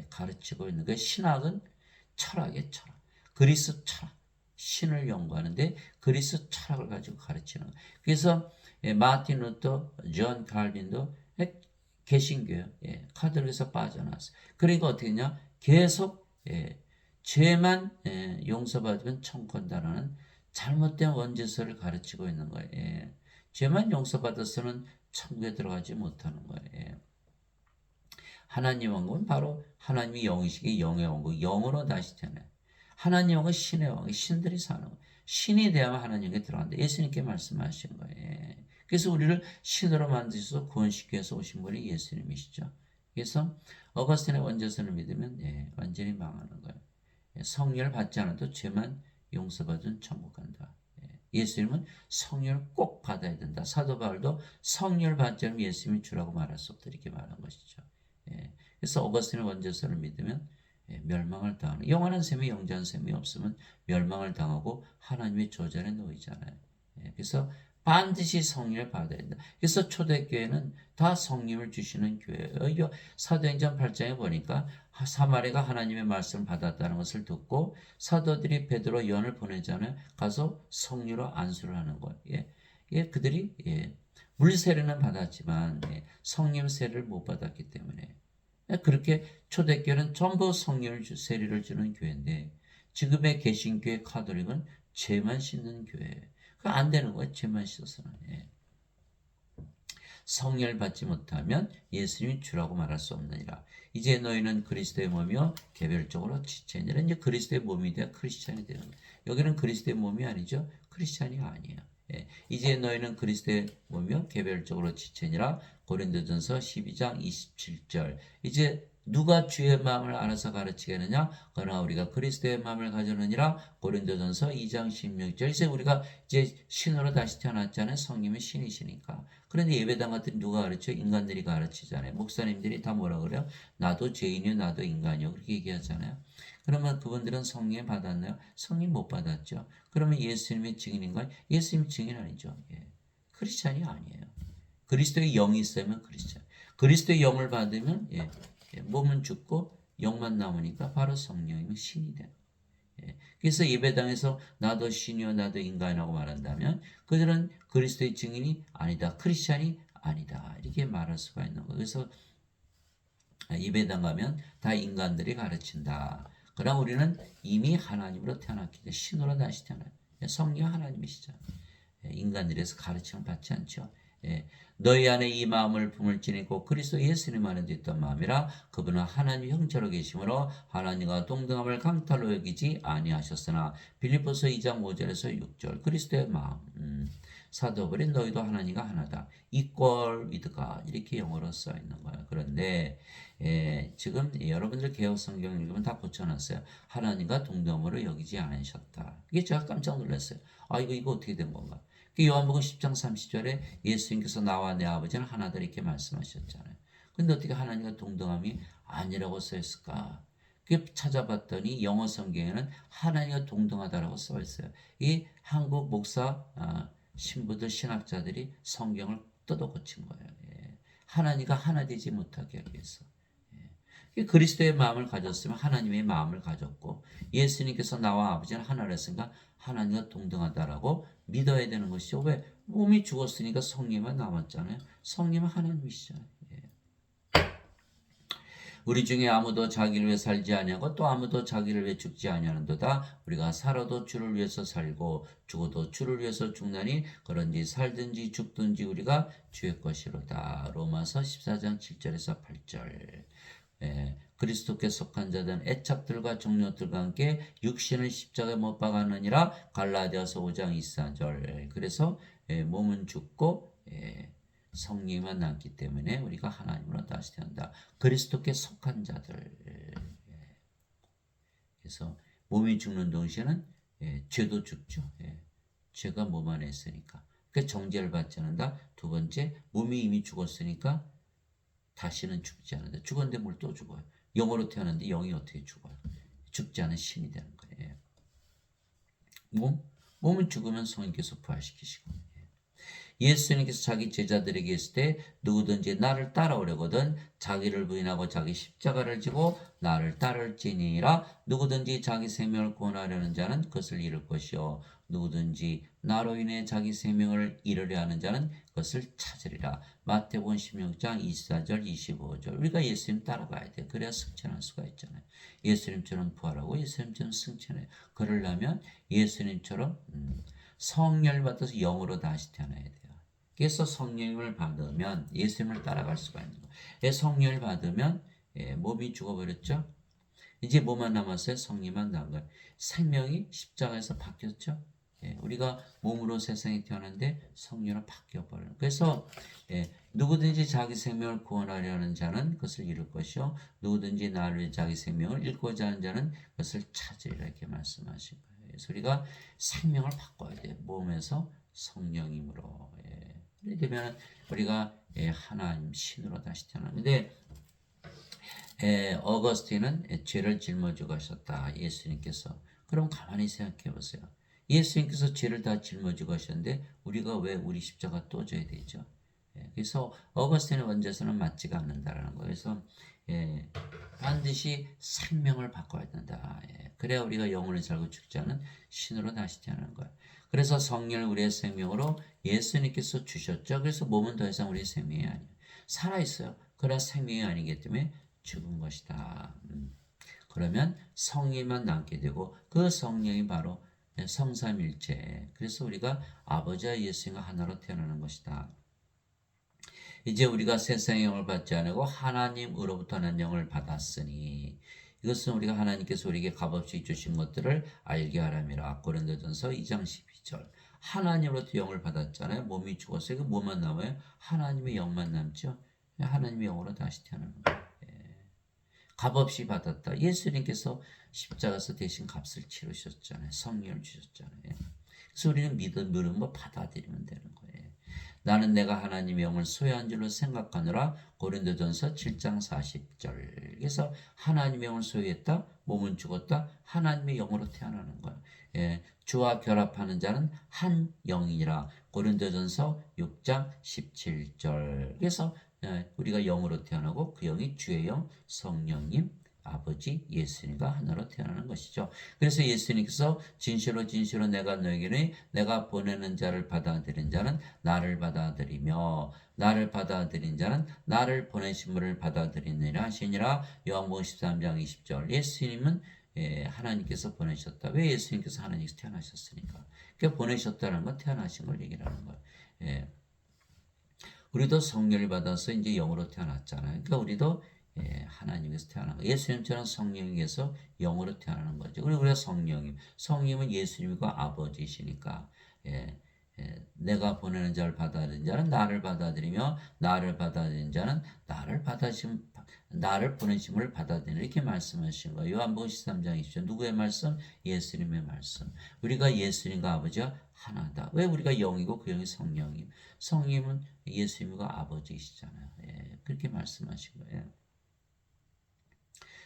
가르치고 있는 거예요. 신학은 철학의 철학, 그리스 철학, 신을 연구하는데 그리스 철학을 가지고 가르치는 거예요. 그래서 마틴 루터, 존 칼빈도 개신교예요. 카톨릭에서 빠져나왔어요. 그러니까 어떻게 했냐? 계속 죄만 용서받으면 천국한다는 잘못된 원죄서를 가르치고 있는 거예요. 죄만 용서받아서는 천국에 들어가지 못하는 거예요. 하나님 왕국은 바로 하나님이 영이시기에 영의 왕국, 영으로 다시 태어나요. 하나님 왕은 신의 왕, 신들이 사는 거예요. 신이 되어야만 하나님께 들어간다. 예수님께 말씀하신 거예요. 그래서 우리를 신으로 만드셔서 구원시키기 위해서 오신 분이 예수님이시죠. 그래서 어거스틴의 원죄선을 믿으면 완전히 망하는 거예요. 성령을 받지 않아도 죄만 용서받은 천국 간다. 예수님은 성령을 꼭 받아야 된다. 사도 바울도 성령을 받지 않으면 예수님이 주라고 말할 수 없다. 이렇게 말한 것이죠. 그래서 어거스틴의 원죄선을 믿으면 멸망을 당하는, 영원한 셈이 영원한 셈이 없으면 멸망을 당하고 하나님의 조절에 놓이잖아요. 그래서 반드시 성령을 받아야 된다. 그래서 초대교회는 다 성령을 주시는 교회예요. 사도행전 8장에 보니까 사마리아가 하나님의 말씀을 받았다는 것을 듣고 사도들이 베드로 요한을 보내잖아요. 가서 성령으로 안수를 하는 거예요. 그들이 물세례는 받았지만 성령 세례를 못 받았기 때문에 그렇게 초대교회는 전부 성령 세례를 주는 교회인데 지금의 개신교회 카톨릭은 죄만 씻는 교회예요. 그거 안 되는 거예요. 죄만 씻어서는. 성령을 받지 못하면 예수님이 주라고 말할 수 없느니라. 이제 너희는 그리스도의 몸이요 개별적으로 지체니라. 이제 그리스도의 몸이 되어 크리스찬이 되는 거예요. 여기는 그리스도의 몸이 아니죠. 크리스찬이 아니에요. 이제 너희는 그리스도의 몸이요 개별적으로 지체니라. 고린도전서 12장 27절. 이제 누가 주의 마음을 알아서 가르치겠느냐? 그러나 우리가 그리스도의 마음을 가졌느니라. 고린도전서 2장 16절. 이제 우리가 이제 신으로 다시 태어났잖아요. 성님이 신이시니까. 그런데 예배당 같은 누가 가르쳐? 인간들이 가르치잖아요. 목사님들이 다 뭐라 그래요? 나도 죄인이요, 나도 인간이요. 그렇게 얘기하잖아요. 그러면 그분들은 성령 받았나요? 성령 못 받았죠. 그러면 예수님의 증인인가요? 예수님 증인 아니죠. 크리스찬이 아니에요. 그리스도의 영이 있으면 크리스찬. 그리스도의 영을 받으면 몸은 죽고 영만 남으니까 바로 성령이면 신이 돼요. 그래서 예배당에서 나도 신이요 나도 인간이라고 말한다면 그들은 그리스도의 증인이 아니다. 크리스찬이 아니다. 이렇게 말할 수가 있는 거예요. 그래서 예배당 가면 다 인간들이 가르친다. 그러나 우리는 이미 하나님으로 태어났기 때문에 신으로 다시 태어나요. 성령 하나님이시죠. 인간들에서 가르침을 받지 않죠. 너희 안에 이 마음을 품을지니고 그리스도 예수님 안에 있던 마음이라. 그분은 하나님 형체로 계심으로 하나님과 동등함을 강탈로 여기지 아니하셨으나. 빌립보서 2장 5절에서 6절. 그리스도의 마음. 사도들이 너희도 하나님과 하나다. equal with God. 이렇게 영어로 써 있는 거예요. 그런데 지금 여러분들 개혁 성경 읽으면 다 고쳐놨어요. 하나님과 동등함으로 여기지 않으셨다. 이게 제가 깜짝 놀랐어요. 이거 어떻게 된 건가? 요한복음 10장 30절에 예수님께서 나와 내 아버지는 하나다 이렇게 말씀하셨잖아요. 근데 어떻게 하나님과 동등함이 아니라고 써있을까? 찾아봤더니 영어 성경에는 하나님과 동등하다라고 써 있어요. 이 한국 목사 신부들 신학자들이 성경을 뜯어 고친 거예요. 하나님과 하나 되지 못하게 하기 위해서. 그리스도의 마음을 가졌으면 하나님의 마음을 가졌고 예수님께서 나와 아버지는 하나라 했으니까 하나님과 동등하다라고 믿어야 되는 것이죠. 왜? 몸이 죽었으니까 성령만 남았잖아요. 성령은 하나님이시잖아요. 우리 중에 아무도 자기를 위해 살지 아니하고 또 아무도 자기를 위해 죽지 아니하는도다. 우리가 살아도 주를 위해서 살고 죽어도 주를 위해서 죽나니 그런지 살든지 죽든지 우리가 주의 것이로다. 로마서 14장 7절에서 8절. 그리스도께 속한 자들은 애착들과 정욕들과 함께 육신을 십자가에 못 박았느니라. 갈라디아서 5장 24절. 그래서 몸은 죽고 성령만 남기 때문에 우리가 하나님으로 다시 태어난다. 그리스도께 속한 자들. 그래서 몸이 죽는 동시에는 죄도 죽죠. 죄가 몸 안에 있으니까. 그 정죄를 받지 않는다. 두 번째, 몸이 이미 죽었으니까 다시는 죽지 않는다. 죽었는데 뭘 또 죽어요. 영으로 태어났는데 영이 어떻게 죽어요? 죽지 않은 신이 되는 거예요. 몸은 죽으면 성령께서 부활시키시고. 예수님께서 자기 제자들에게 했을 때 누구든지 나를 따라오려거든 자기를 부인하고 자기 십자가를 지고 나를 따를지니라. 누구든지 자기 생명을 구원하려는 자는 그것을 잃을 것이요 누구든지 나로 인해 자기 생명을 잃으려 하는 자는 그것을 찾으리라. 마태복음 16장 24절 25절. 우리가 예수님 따라가야 돼요. 그래야 승천할 수가 있잖아요. 예수님처럼 부활하고 예수님처럼 승천해요. 그러려면 예수님처럼 성령을 받아서 영으로 다시 태어나야 돼요. 그래서 성령을 받으면 예수님을 따라갈 수가 있는 거예요. 성령을 받으면 몸이 죽어버렸죠. 이제 뭐만 남았어요? 성령만 남은 거예요. 생명이 십자가에서 바뀌었죠. 우리가 몸으로 세상에 태어났는데 성령으로 바뀌어버려요. 그래서 누구든지 자기 생명을 구원하려는 자는 그것을 잃을 것이요 누구든지 나를 위해 자기 생명을 잃고자 하는 자는 그것을 찾으리라 이렇게 말씀하신 거예요. 그래서 우리가 생명을 바꿔야 돼요. 몸에서 성령임으로. 그렇게 되면 우리가 하나님 신으로 다시 태어나는데 어거스틴은 죄를 짊어지고 가셨다. 예수님께서. 그럼 가만히 생각해 보세요. 예수님께서 죄를 다 짊어지고 가셨는데 우리가 왜 우리 십자가 또 져야 되죠? 그래서 어거스틴의 원죄서는 맞지가 않는다라는 거예요. 그래서 반드시 생명을 바꿔야 된다. 그래야 우리가 영원히 살고 죽지 않은 신으로 다시 태어나는 거예요. 그래서 성령을 우리의 생명으로 예수님께서 주셨죠. 그래서 몸은 더 이상 우리의 생명이 아니에요. 살아있어요. 그러나 생명이 아니기 때문에 죽은 것이다. 그러면 성령만 남게 되고 그 성령이 바로 성삼일체. 그래서 우리가 아버지와 예수님과 하나로 태어나는 것이다. 이제 우리가 세상의 영을 받지 않고 하나님으로부터 난 영을 받았으니 이것은 우리가 하나님께서 우리에게 값없이 주신 것들을 알게 하람이라. 고린도전서 2장 12절. 하나님으로부터 영을 받았잖아요. 몸이 죽었어요. 그 뭐만 남아요? 하나님의 영만 남죠. 하나님의 영으로 다시 태어나는 거예요. 값없이 받았다. 예수님께서 십자가에서 대신 값을 치르셨잖아요. 성령을 주셨잖아요. 그래서 우리는 믿음으로 받아들이면 되는 거예요. 나는 내가 하나님의 영을 소유한 줄로 생각하노라. 고린도전서 7장 40절. 그래서 하나님의 영을 소유했다. 몸은 죽었다. 하나님의 영으로 태어나는 거예요. 주와 결합하는 자는 한 영이라. 고린도전서 6장 17절. 그래서 우리가 영으로 태어나고 그 영이 주의 영, 성령님, 아버지 예수님과 하나로 태어나는 것이죠. 그래서 예수님께서 진실로 진실로 내가 너에게는 내가 보내는 자를 받아들인 자는 나를 받아들이며 나를 받아들인 자는 나를 보내신 분을 받아들이느니라 하시니라. 요한복음 13장 20절. 예수님은 하나님께서 보내셨다. 왜 예수님께서 하나님께서 태어나셨으니까. 그러니까 보내셨다는 건 태어나신 걸 얘기하는 거예요. 우리도 성령을 받아서 이제 영으로 태어났잖아요. 그러니까 우리도 하나님께서 태어난 거예요. 예수님처럼 성령에서 영으로 태어나는 거죠. 그리고 우리가 성령님은 예수님과 아버지시니까 내가 보내는 자를 받아들인 자는 나를 받아들이며 나를 받아들인 자는 나를 보내심을 받아들이는 이렇게 말씀하신 거예요. 요한복음 13장 20절. 누구의 말씀? 예수님의 말씀. 우리가 예수님과 아버지와 하나다. 왜 우리가 영이고 그 영이 성령이에요? 성령님은 예수님과 아버지이시잖아요. 그렇게 말씀하신 거예요.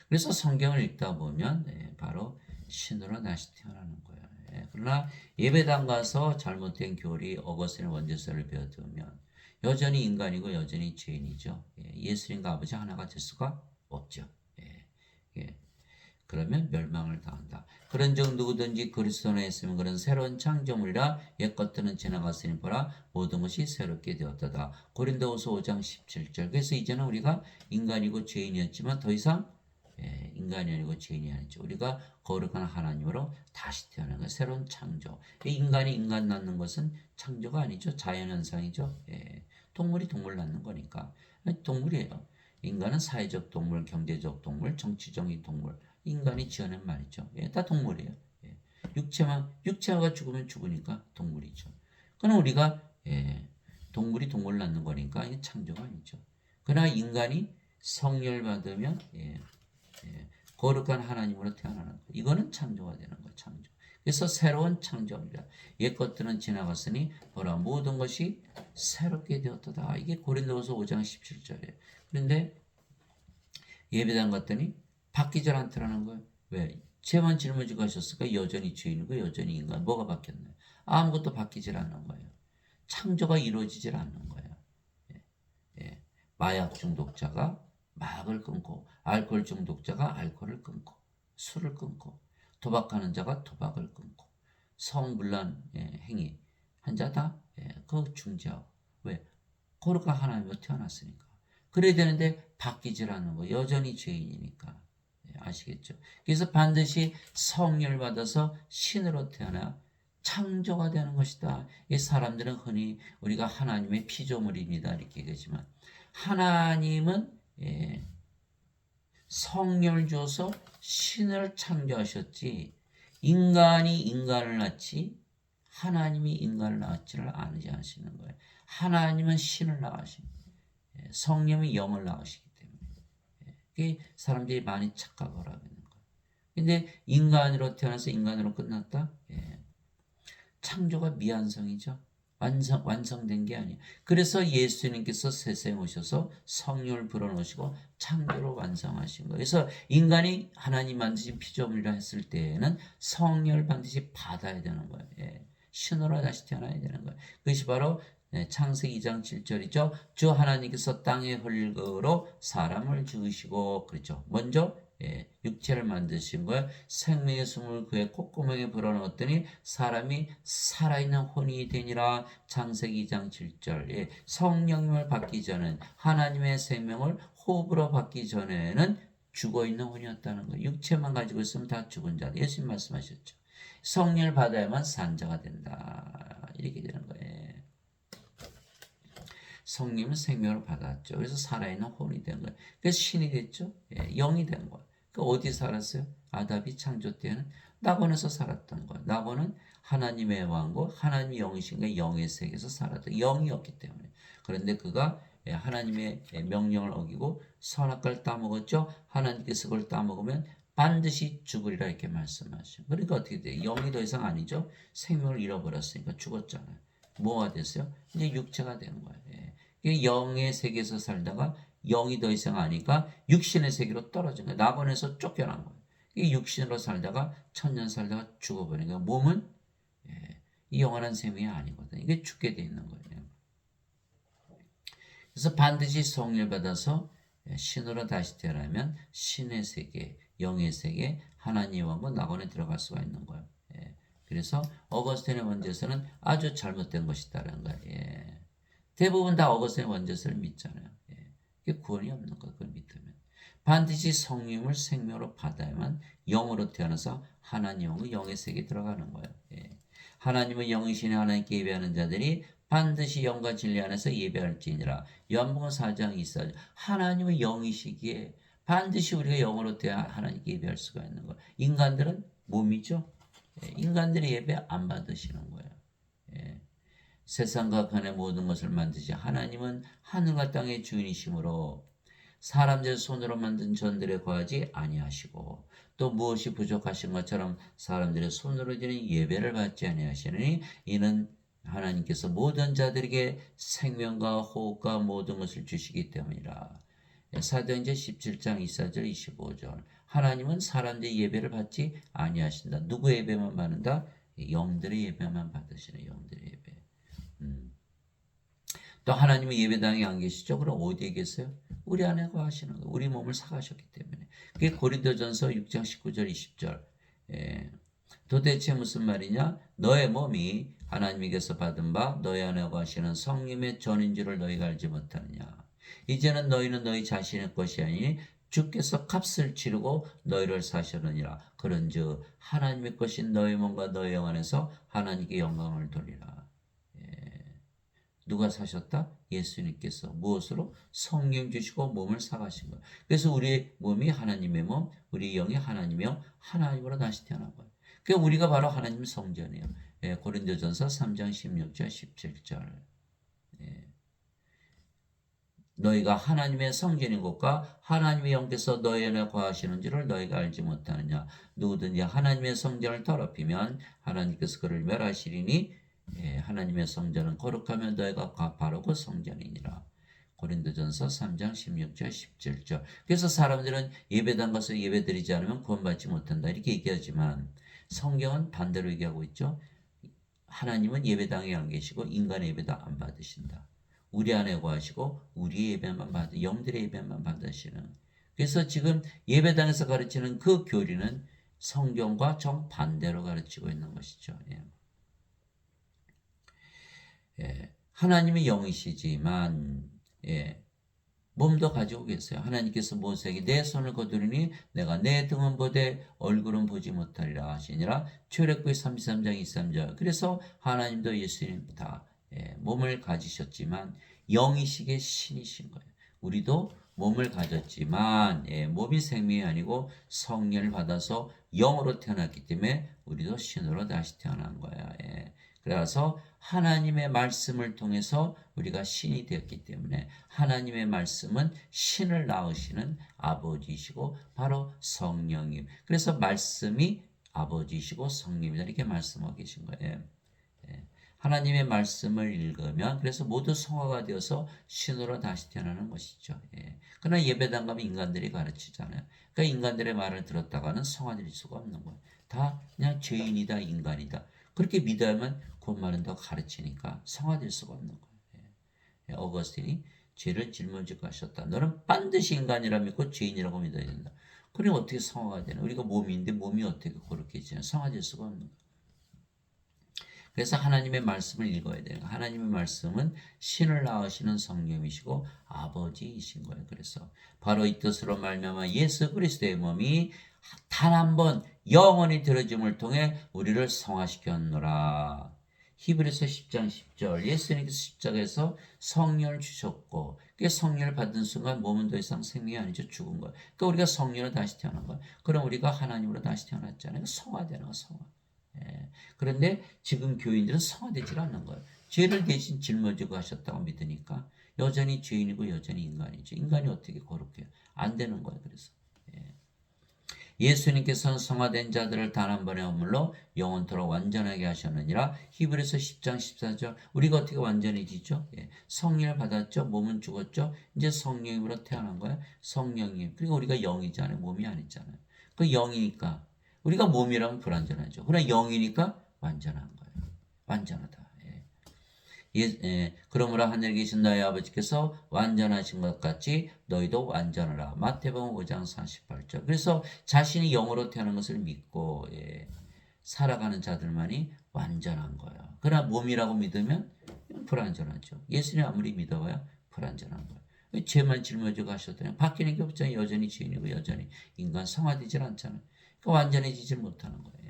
그래서 성경을 읽다 보면 바로 신으로 다시 태어나는 거예요. 그러나 예배당 가서 잘못된 교리 어거스틴의 원죄서를 배워두면 여전히 인간이고 여전히 죄인이죠. 예수님과 아버지 하나가 될 수가 없죠. 그러면 멸망을 당한다. 그런즉 누구든지 그리스도 안에 있으면 그는 새로운 창조물이라 옛 것들은 지나갔으니 보라 모든 것이 새롭게 되었다다. 고린도후서 5장 17절. 그래서 이제는 우리가 인간이고 죄인이었지만 더 이상 인간이 아니고 죄인이 아니죠. 우리가 거룩한 하나님으로 다시 태어나는 것, 새로운 창조. 인간이 인간 낳는 것은 창조가 아니죠. 자연현상이죠. 동물이 동물 낳는 거니까. 동물이에요. 인간은 사회적 동물, 경제적 동물, 정치적인 동물. 인간이 지어낸 말이죠. 다 동물이에요. 육체가 죽으면 죽으니까 동물이죠. 그러나 우리가 동물이 동물 낳는 거니까 이게 창조가 아니죠. 그러나 인간이 성령을 받으면 거룩한 하나님으로 태어나는 거. 이거는 창조가 되는 거예요. 창조. 그래서 새로운 창조입니다. 옛 것들은 지나갔으니 보라 모든 것이 새롭게 되었다. 이게 고린도후서 5장 17절이에요. 그런데 예배당 갔더니 바뀌질 않더라는 거예요. 왜? 죄만 짊어지고 하셨을까? 여전히 죄인이고 여전히 인간. 뭐가 바뀌었나요? 아무것도 바뀌질 않는 거예요. 창조가 이루어지질 않는 거예요. 마약 중독자가 마약을 끊고 알코올 중독자가 알코올을 끊고 술을 끊고 도박하는 자가 도박을 끊고 성불란 행위 한 자다 그거 중지하고 왜? 거룩한 하나님으로 태어났으니까 그래야 되는데 바뀌질 않는 거 여전히 죄인이니까 아시겠죠? 그래서 반드시 성령을 받아서 신으로 태어나 창조가 되는 것이다. 이 사람들은 흔히 우리가 하나님의 피조물입니다 이렇게 얘기하지만 하나님은 성령을 주어서 신을 창조하셨지 인간이 인간을 낳지 하나님이 인간을 낳았지를 않으시는 거예요. 하나님은 신을 낳으신 성령이 영을 낳으시기 때문에 그게 사람들이 많이 착각을 하고 있는 거예요. 근데 인간으로 태어나서 인간으로 끝났다? 창조가 미완성이죠. 완성된 게 아니에요. 그래서 예수님께서 세상에 오셔서 성령을 불어넣으시고 창조를 완성하신 거예요. 그래서 인간이 하나님 만드신 피조물이라 했을 때에는 성령을 반드시 받아야 되는 거예요. 신으로 다시 태어나야 되는 거예요. 그것이 바로 창세기 2장 7절이죠. 주 하나님께서 땅의 흙으로 사람을 지으시고 그렇죠. 먼저 육체를 만드신 거예요. 생명의 숨을 그의 콧구멍에 불어넣었더니 사람이 살아있는 혼이 되니라. 창세기 2장 7절. 성령님을 받기 전엔 하나님의 생명을 호흡으로 받기 전에는 죽어있는 혼이었다는 거예요. 육체만 가지고 있으면 다 죽은 자다. 예수님 말씀하셨죠. 성령을 받아야만 산자가 된다. 이렇게 되는 거예요. 성령은 생명을 받았죠. 그래서 살아있는 혼이 된 거예요. 그래서 신이 됐죠. 영이 된 거예요. 그 어디 살았어요? 아담이 창조 때는 낙원에서 살았던 거예요. 낙원은 하나님의 왕국, 하나님의 영이신 게 영의 세계에서 살았던 영이었기 때문에. 그런데 그가 하나님의 명령을 어기고 선악과를 따먹었죠. 하나님께서 그걸 따먹으면 반드시 죽으리라 이렇게 말씀하시죠. 그러니까 어떻게 돼요? 영이 더 이상 아니죠. 생명을 잃어버렸으니까 죽었잖아요. 뭐가 됐어요? 이제 육체가 된 거예요. 영의 세계에서 살다가 영이 더 이상 아니까 육신의 세계로 떨어진 거예요. 낙원에서 쫓겨난 거예요. 이 육신으로 살다가 천년 살다가 죽어버린 거예요. 몸은 이 영원한 생명이 아니거든요. 이게 죽게 돼 있는 거예요. 그래서 반드시 성령을 받아서 신으로 다시 태어나면 신의 세계, 영의 세계, 하나님의 왕국 낙원에 들어갈 수가 있는 거예요. 그래서 어거스틴의 원죄서는 아주 잘못된 것이다라는 거예요. 대부분 다 어거스틴의 원죄서를 믿잖아요. 그게 구원이 없는 거예요. 그걸 믿으면. 반드시 성령을 생명으로 받아야만 영으로 태어나서 하나님의 영의 세계에 들어가는 거예요. 하나님은 영이시니 하나님께 예배하는 자들이 반드시 영과 진리 안에서 예배할지니라. 요한복음 4장 24절. 하나님은 영이시기에 반드시 우리가 영으로 되어 하나님께 예배할 수가 있는 거예요. 인간들은 몸이죠. 인간들의 예배 안 받으시는 거예요. 세상과 간의 모든 것을 만드시 하나님은 하늘과 땅의 주인이시므로 사람들 손으로 만든 전들에 거하지 아니하시고 또 무엇이 부족하신 것처럼 사람들의 손으로 지는 예배를 받지 아니하시느니 이는 하나님께서 모든 자들에게 생명과 호흡과 모든 것을 주시기 때문이라. 사도행전 17장 24절 25절. 하나님은 사람들의 예배를 받지 아니하신다. 누구의 예배만 받는다? 영들의 예배만 받으시는 영들의 예배. 또 하나님은 예배당에 안 계시죠? 그럼 어디에 계세요? 우리 안에 거하시는 거예요. 우리 몸을 사가셨기 때문에. 그게 고린도전서 6장 19절 20절. 도대체 무슨 말이냐? 너의 몸이 하나님에게서 받은 바 너희 안에 거하시는 성령의 전인 줄을 너희가 알지 못하느냐? 이제는 너희는 너희 자신의 것이 아니니 주께서 값을 치르고 너희를 사셨느니라. 그런즉 하나님의 것인 너희 몸과 너희 영 안에서 하나님께 영광을 돌리라. 누가 사셨다? 예수님께서. 무엇으로? 성령 주시고 몸을 사가신 거예요. 그래서 우리의 몸이 하나님의 몸, 우리 영이 하나님의 영, 하나님으로 다시 태어난 거예요. 그러니까 우리가 바로 하나님 성전이에요. 고린도전서 3장 16절 17절. 너희가 하나님의 성전인 것과 하나님의 영께서 너희 안에 거하시는 줄을 너희가 알지 못하느냐. 누구든지 하나님의 성전을 더럽히면 하나님께서 그를 멸하시리니 하나님의 성전은 거룩하면 너희가 바로 그 성전이니라. 고린도전서 3장 16절 17절. 그래서 사람들은 예배당 가서 예배드리지 않으면 구원받지 못한다 이렇게 얘기하지만 성경은 반대로 얘기하고 있죠. 하나님은 예배당에 안 계시고 인간의 예배도 안 받으신다. 우리 안에 거하시고 우리의 예배만 받으 영들의 예배만 받으시는. 그래서 지금 예배당에서 가르치는 그 교리는 성경과 정반대로 가르치고 있는 것이죠. 하나님이 영이시지만 몸도 가지고 계세요. 하나님께서 모세에게 내 손을 거두리니 내가 내 등은 보되 얼굴은 보지 못하리라 하시니라. 출애굽기 33장 23절. 그래서 하나님도 예수님 다 몸을 가지셨지만 영이시게 신이신 거예요. 우리도 몸을 가졌지만 몸이 생명이 아니고 성령을 받아서 영으로 태어났기 때문에 우리도 신으로 다시 태어난 거야. 그래서 하나님의 말씀을 통해서 우리가 신이 되었기 때문에 하나님의 말씀은 신을 낳으시는 아버지이시고 바로 성령님. 그래서 말씀이 아버지이시고 성령이다 이렇게 말씀하고 계신 거예요. 하나님의 말씀을 읽으면 그래서 모두 성화가 되어서 신으로 다시 태어나는 것이죠. 그러나 예배당 가면 인간들이 가르치잖아요. 그러니까 인간들의 말을 들었다가는 성화될 수가 없는 거예요. 다 그냥 죄인이다 인간이다. 그렇게 믿어야만 그것만은 더 가르치니까 성화될 수가 없는 거예요. 어거스틴이 죄를 짊어지고 하셨다. 너는 반드시 인간이라 믿고 죄인이라고 믿어야 된다. 그래 어떻게 성화가 되나? 우리가 몸인데 몸이 어떻게 그렇게 지나 성화될 수가 없는 거예요. 그래서 하나님의 말씀을 읽어야 돼요. 하나님의 말씀은 신을 낳으시는 성령이시고 아버지이신 거예요. 그래서 바로 이 뜻으로 말미암아 예수 그리스도의 몸이 단 한 번 영원히 들어짐을 통해 우리를 성화시켰노라. 히브리서 10장 10절 예수님께서 십자가에서 성령을 주셨고 그 성령을 받은 순간 몸은 더 이상 생명이 아니죠. 죽은 거예요. 그러니까 우리가 성령으로 다시 태어난 거예요. 그럼 우리가 하나님으로 다시 태어났잖아요. 성화되는 거 성화. 그런데 지금 교인들은 성화되질 않는 거예요. 죄를 대신 짊어지고 하셨다고 믿으니까 여전히 죄인이고 여전히 인간이죠. 인간이 어떻게 거룩해요? 안 되는 거예요. 그래서 예수님께서는 성화된 자들을 단 한 번의 허물로 영원토록 완전하게 하셨느니라. 히브리서 10장 14절 우리가 어떻게 완전해지죠? 성령을 받았죠. 몸은 죽었죠. 이제 성령으로 태어난 거예요. 성령님. 그리고 우리가 영이잖아요. 몸이 아니잖아요. 그 영이니까 우리가 몸이라면 불완전하죠. 그러나 영이니까 완전한 거예요. 완전하다. 그러므로 하늘에 계신 너희 아버지께서 완전하신 것 같이 너희도 완전하라. 마태복음 5장 48절. 그래서 자신이 영으로 태어난 것을 믿고 살아가는 자들만이 완전한 거예요. 그러나 몸이라고 믿으면 불완전하죠. 예수님 아무리 믿어봐야 불완전한 거예요. 죄만 짊어지고 하셨더니 바뀌는 게 없잖아요. 여전히 죄인이고 여전히 인간 성화되질 않잖아요. 그러니까 완전해지질 못하는 거예요.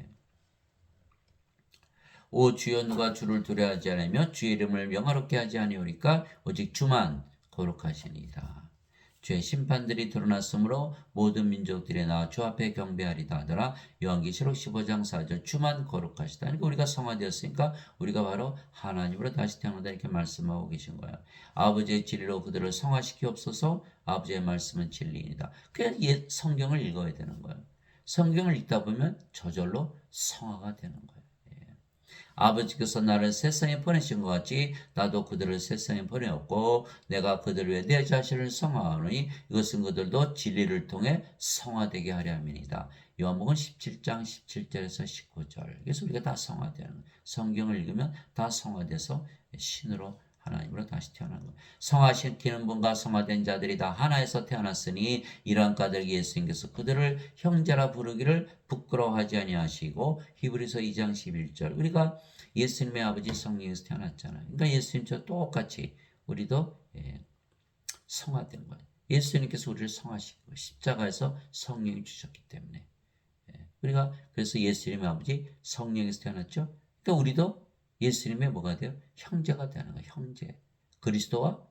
오 주여 누가 주를 두려워하지 않으며 주의 이름을 명화롭게 하지 아니오리까 오직 주만 거룩하시니이다. 주의 심판들이 드러났으므로 모든 민족들이 나와 주 앞에 경배하리다 하더라. 요한계시록 15장 4절 주만 거룩하시다. 그러니까 우리가 성화되었으니까 우리가 바로 하나님으로 다시 태어난다 이렇게 말씀하고 계신 거예요. 아버지의 진리로 그들을 성화시키옵소서. 아버지의 말씀은 진리이다. 그냥 성경을 읽어야 되는 거예요. 성경을 읽다 보면 저절로 성화가 되는 거예요. 아버지께서 나를 세상에 보내신 것 같이 나도 그들을 세상에 보내었고 내가 그들을 위해 내 자신을 성화하노니 이것은 그들도 진리를 통해 성화되게 하려 함이니이다. 요한복음 17장 17절에서 19절. 그래서 우리가 다 성화되는 성경을 읽으면 다 성화돼서 신으로 하나님으로 다시 태어난 거예요. 성화시키는 분과 성화된 자들이 다 하나에서 태어났으니 이러한 까닭에 예수님께서 그들을 형제라 부르기를 부끄러워하지 아니하시고 히브리서 2장 11절 우리가 예수님의 아버지 성령에서 태어났잖아요. 그러니까 예수님처럼 똑같이 우리도 성화된 거예요. 예수님께서 우리를 성화시키고 십자가에서 성령이 주셨기 때문에 우리가 그래서 예수님의 아버지 성령에서 태어났죠. 그러니까 우리도 예수님의 뭐가 돼요? 형제가 되는 거예요. 형제. 그리스도와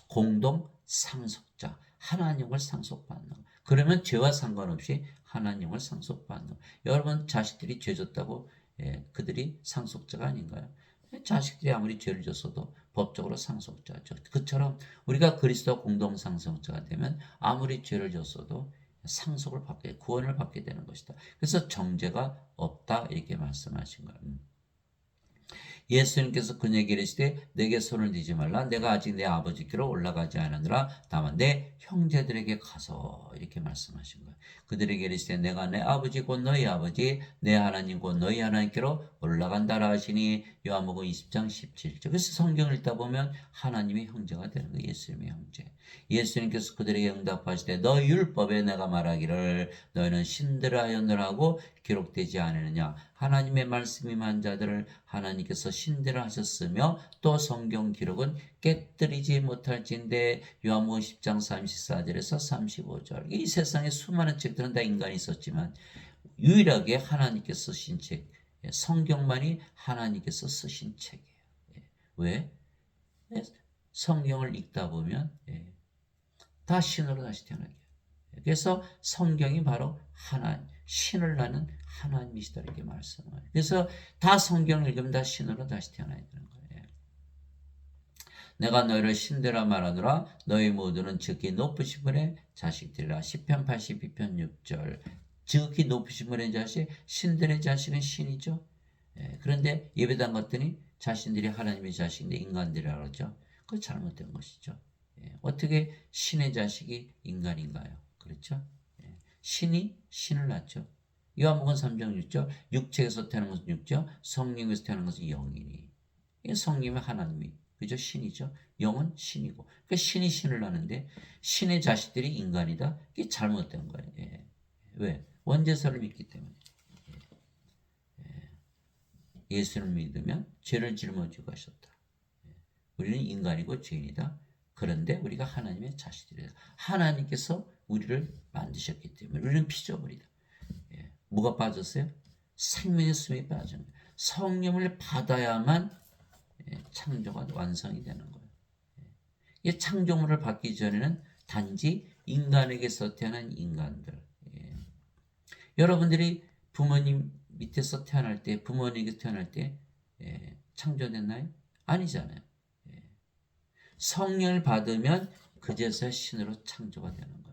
공동 상속자. 하나님을 상속받는 거. 그러면 죄와 상관없이 하나님을 상속받는 거. 여러분 자식들이 죄 졌다고 그들이 상속자가 아닌가요? 자식들이 아무리 죄를 졌어도 법적으로 상속자죠. 그처럼 우리가 그리스도와 공동 상속자가 되면 아무리 죄를 졌어도 상속을 받게 구원을 받게 되는 것이다. 그래서 정죄가 없다 이렇게 말씀하신 거예요. 예수님께서 그에게 이르시되 내게 손을 대지 말라 내가 아직 내 아버지께로 올라가지 않으느라 다만 내 형제들에게 가서 이렇게 말씀하신 거예요. 그들에게 이르시되 내가 내 아버지 곧 너희 아버지 내 하나님 곧 너희 하나님께로 올라간다라 하시니 요한복음 20장 17절. 그래서 성경을 읽다 보면 하나님의 형제가 되는 거예요. 예수님의 형제. 예수님께서 그들에게 응답하시되 너희 율법에 내가 말하기를 너희는 신들을 하였느라고 기록되지 않느냐. 하나님의 말씀이 만 자들을 하나님께서 신들을 하셨으며 또 성경 기록은 깨뜨리지 못할진대. 요한복음 10장 34절에서 35절. 이 세상에 수많은 책들은 다 인간이 썼지만 유일하게 하나님께서 쓰신 책 성경만이 하나님께서 쓰신 책이에요. 왜? 성경을 읽다 보면 다 신으로 다시 태어나게. 그래서 성경이 바로 하나님 신을 낳는 하나님이시다 이렇게 말씀을. 그래서 다 성경을 읽으면 다 신으로 다시 태어나야 되는 거예요. 내가 너희를 신되라 말하노라. 너희 모두는 지극히 높으신 분의 자식들이라. 시편 82편 6절. 지극히 높으신 분의 자식, 신들의 자식은 신이죠. 그런데 예배당 갔더니 자신들이 하나님의 자식인데 인간들이라고 그러죠. 그거 잘못된 것이죠. 어떻게 신의 자식이 인간인가요? 그렇죠? 신이 신을 낳죠. 요한복음 3장 6절, 육체에서 태어난 것은 육죠, 성령에서 태어난 것은 영이니. 성령은 하나님이, 그죠? 신이죠. 영은 신이고. 그러니까 신이 신을 낳는데 신의 자식들이 인간이다. 이게 잘못된 거예요. 왜? 원죄사를 믿기 때문에. 예수를 믿으면 죄를 짊어지고 하셨다. 우리는 인간이고 죄인이다. 그런데 우리가 하나님의 자식들이다. 하나님께서 우리를 만드셨기 때문에 우리는 피조물이다. 뭐가 빠졌어요? 생명의 숨이 빠진 거예요. 성령을 받아야만 창조가 완성이 되는 거예요. 이 창조물을 받기 전에는 단지 인간에게서 태어난 인간들. 여러분들이 부모님 밑에서 태어날 때, 부모님에게서 태어날 때 창조됐나요? 아니잖아요. 성령을 받으면 그제서야 신으로 창조가 되는 거예요.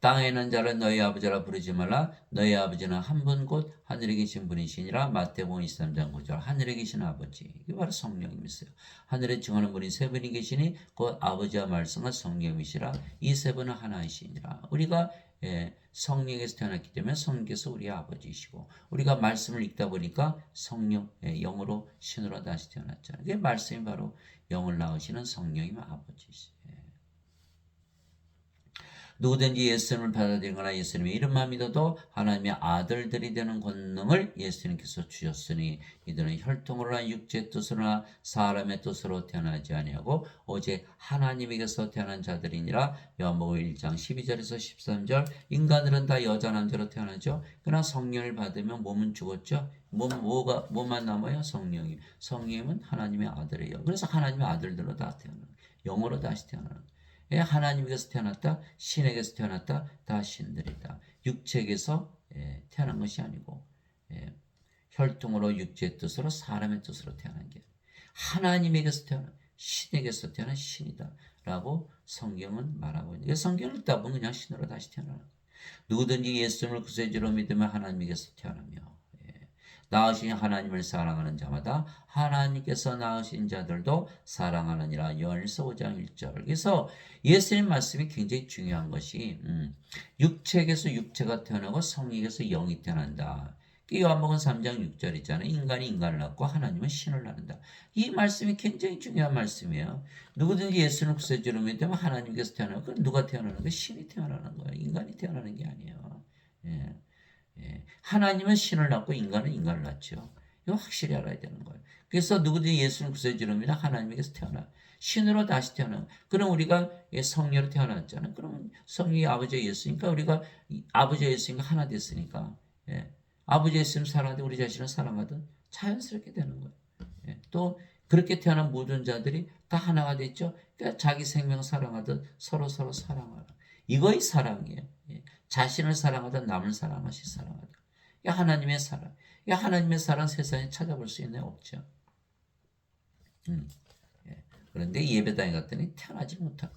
땅에 있는 자를 너희 아버지라 부르지 말라. 너희 아버지는 한 분 곧 하늘에 계신 분이시니라. 마태복음 23장 9절. 하늘에 계신 아버지. 이게 바로 성령님이세요. 하늘에 증언하는 분이 세 분이 계시니 곧 아버지와 말씀과 성령이시라. 이 세 분은 하나이시니라. 우리가 성령에서 태어났기 때문에 성령께서 우리의 아버지이시고, 우리가 말씀을 읽다 보니까 성령, 영으로 신으로 다시 태어났잖아요. 그게 말씀이 바로 영을 낳으시는 성령이면 아버지이시죠. 누구든지 예수님을 받아들이거나 예수님의 이름만 믿어도 하나님의 아들들이 되는 권능을 예수님께서 주셨으니 이들은 혈통으로나 육체의 뜻으로나 사람의 뜻으로 태어나지 아니하고 오직 하나님에게서 태어난 자들이니라. 요한복음 1장 12절에서 13절. 인간들은 다 여자 남자로 태어나죠. 그러나 성령을 받으면 몸은 죽었죠. 뭐만 남아요? 성령이. 성령은 하나님의 아들이에요. 그래서 하나님의 아들들로 다 태어나요. 영으로 다시 태어나는 거예요. 하나님에게서 태어났다, 신에게서 태어났다, 다 신들이다. 육체에게서 태어난 것이 아니고 혈통으로 육체의 뜻으로 사람의 뜻으로 태어난 게 하나님에게서 태어난 신에게서 태어난 신이다 라고 성경은 말하고 있는데, 성경을 읽다 보면 그냥 신으로 다시 태어나는 거예요. 누구든지 예수님을 구세주로 믿으면 하나님에게서 태어나며 낳으신 하나님을 사랑하는 자마다 하나님께서 낳으신 자들도 사랑하느니라. 요한일서 5장 1절. 그래서 예수님 말씀이 굉장히 중요한 것이 육체에게서 육체가 태어나고 성령에게서 영이 태어난다. 요한복음 3장 6절이잖아요. 인간이 인간을 낳고 하나님은 신을 낳는다. 이 말씀이 굉장히 중요한 말씀이에요. 누구든지 예수를 구세주로 믿으면 하나님께서 태어나고, 그럼 누가 태어나는 거예요? 신이 태어나는 거예요. 인간이 태어나는 게 아니에요. 하나님은 신을 낳고 인간은 인간을 낳죠. 이거 확실히 알아야 되는 거예요. 그래서 누구든지 예수를 구세주로 믿으면 하나님에게서 태어나 신으로 다시 태어나. 그럼 우리가 성령으로 태어났잖아요. 그러면 성령이 아버지 예수니까 우리가 아버지 예수니까 하나 됐으니까 아버지 예수님 사랑하듯 우리 자신을 사랑하듯 자연스럽게 되는 거예요. 또 그렇게 태어난 모든 자들이 다 하나가 됐죠. 그러니까 자기 생명 사랑하듯 서로 사랑하라. 이거의 사랑이에요. 자신을 사랑하듯 남을 사랑하시 사랑하다. 이 하나님의 사랑. 이 하나님의 사랑 세상에 찾아볼 수 있나요? 없죠. 그런데 예배당에 갔더니 태어나지 못하고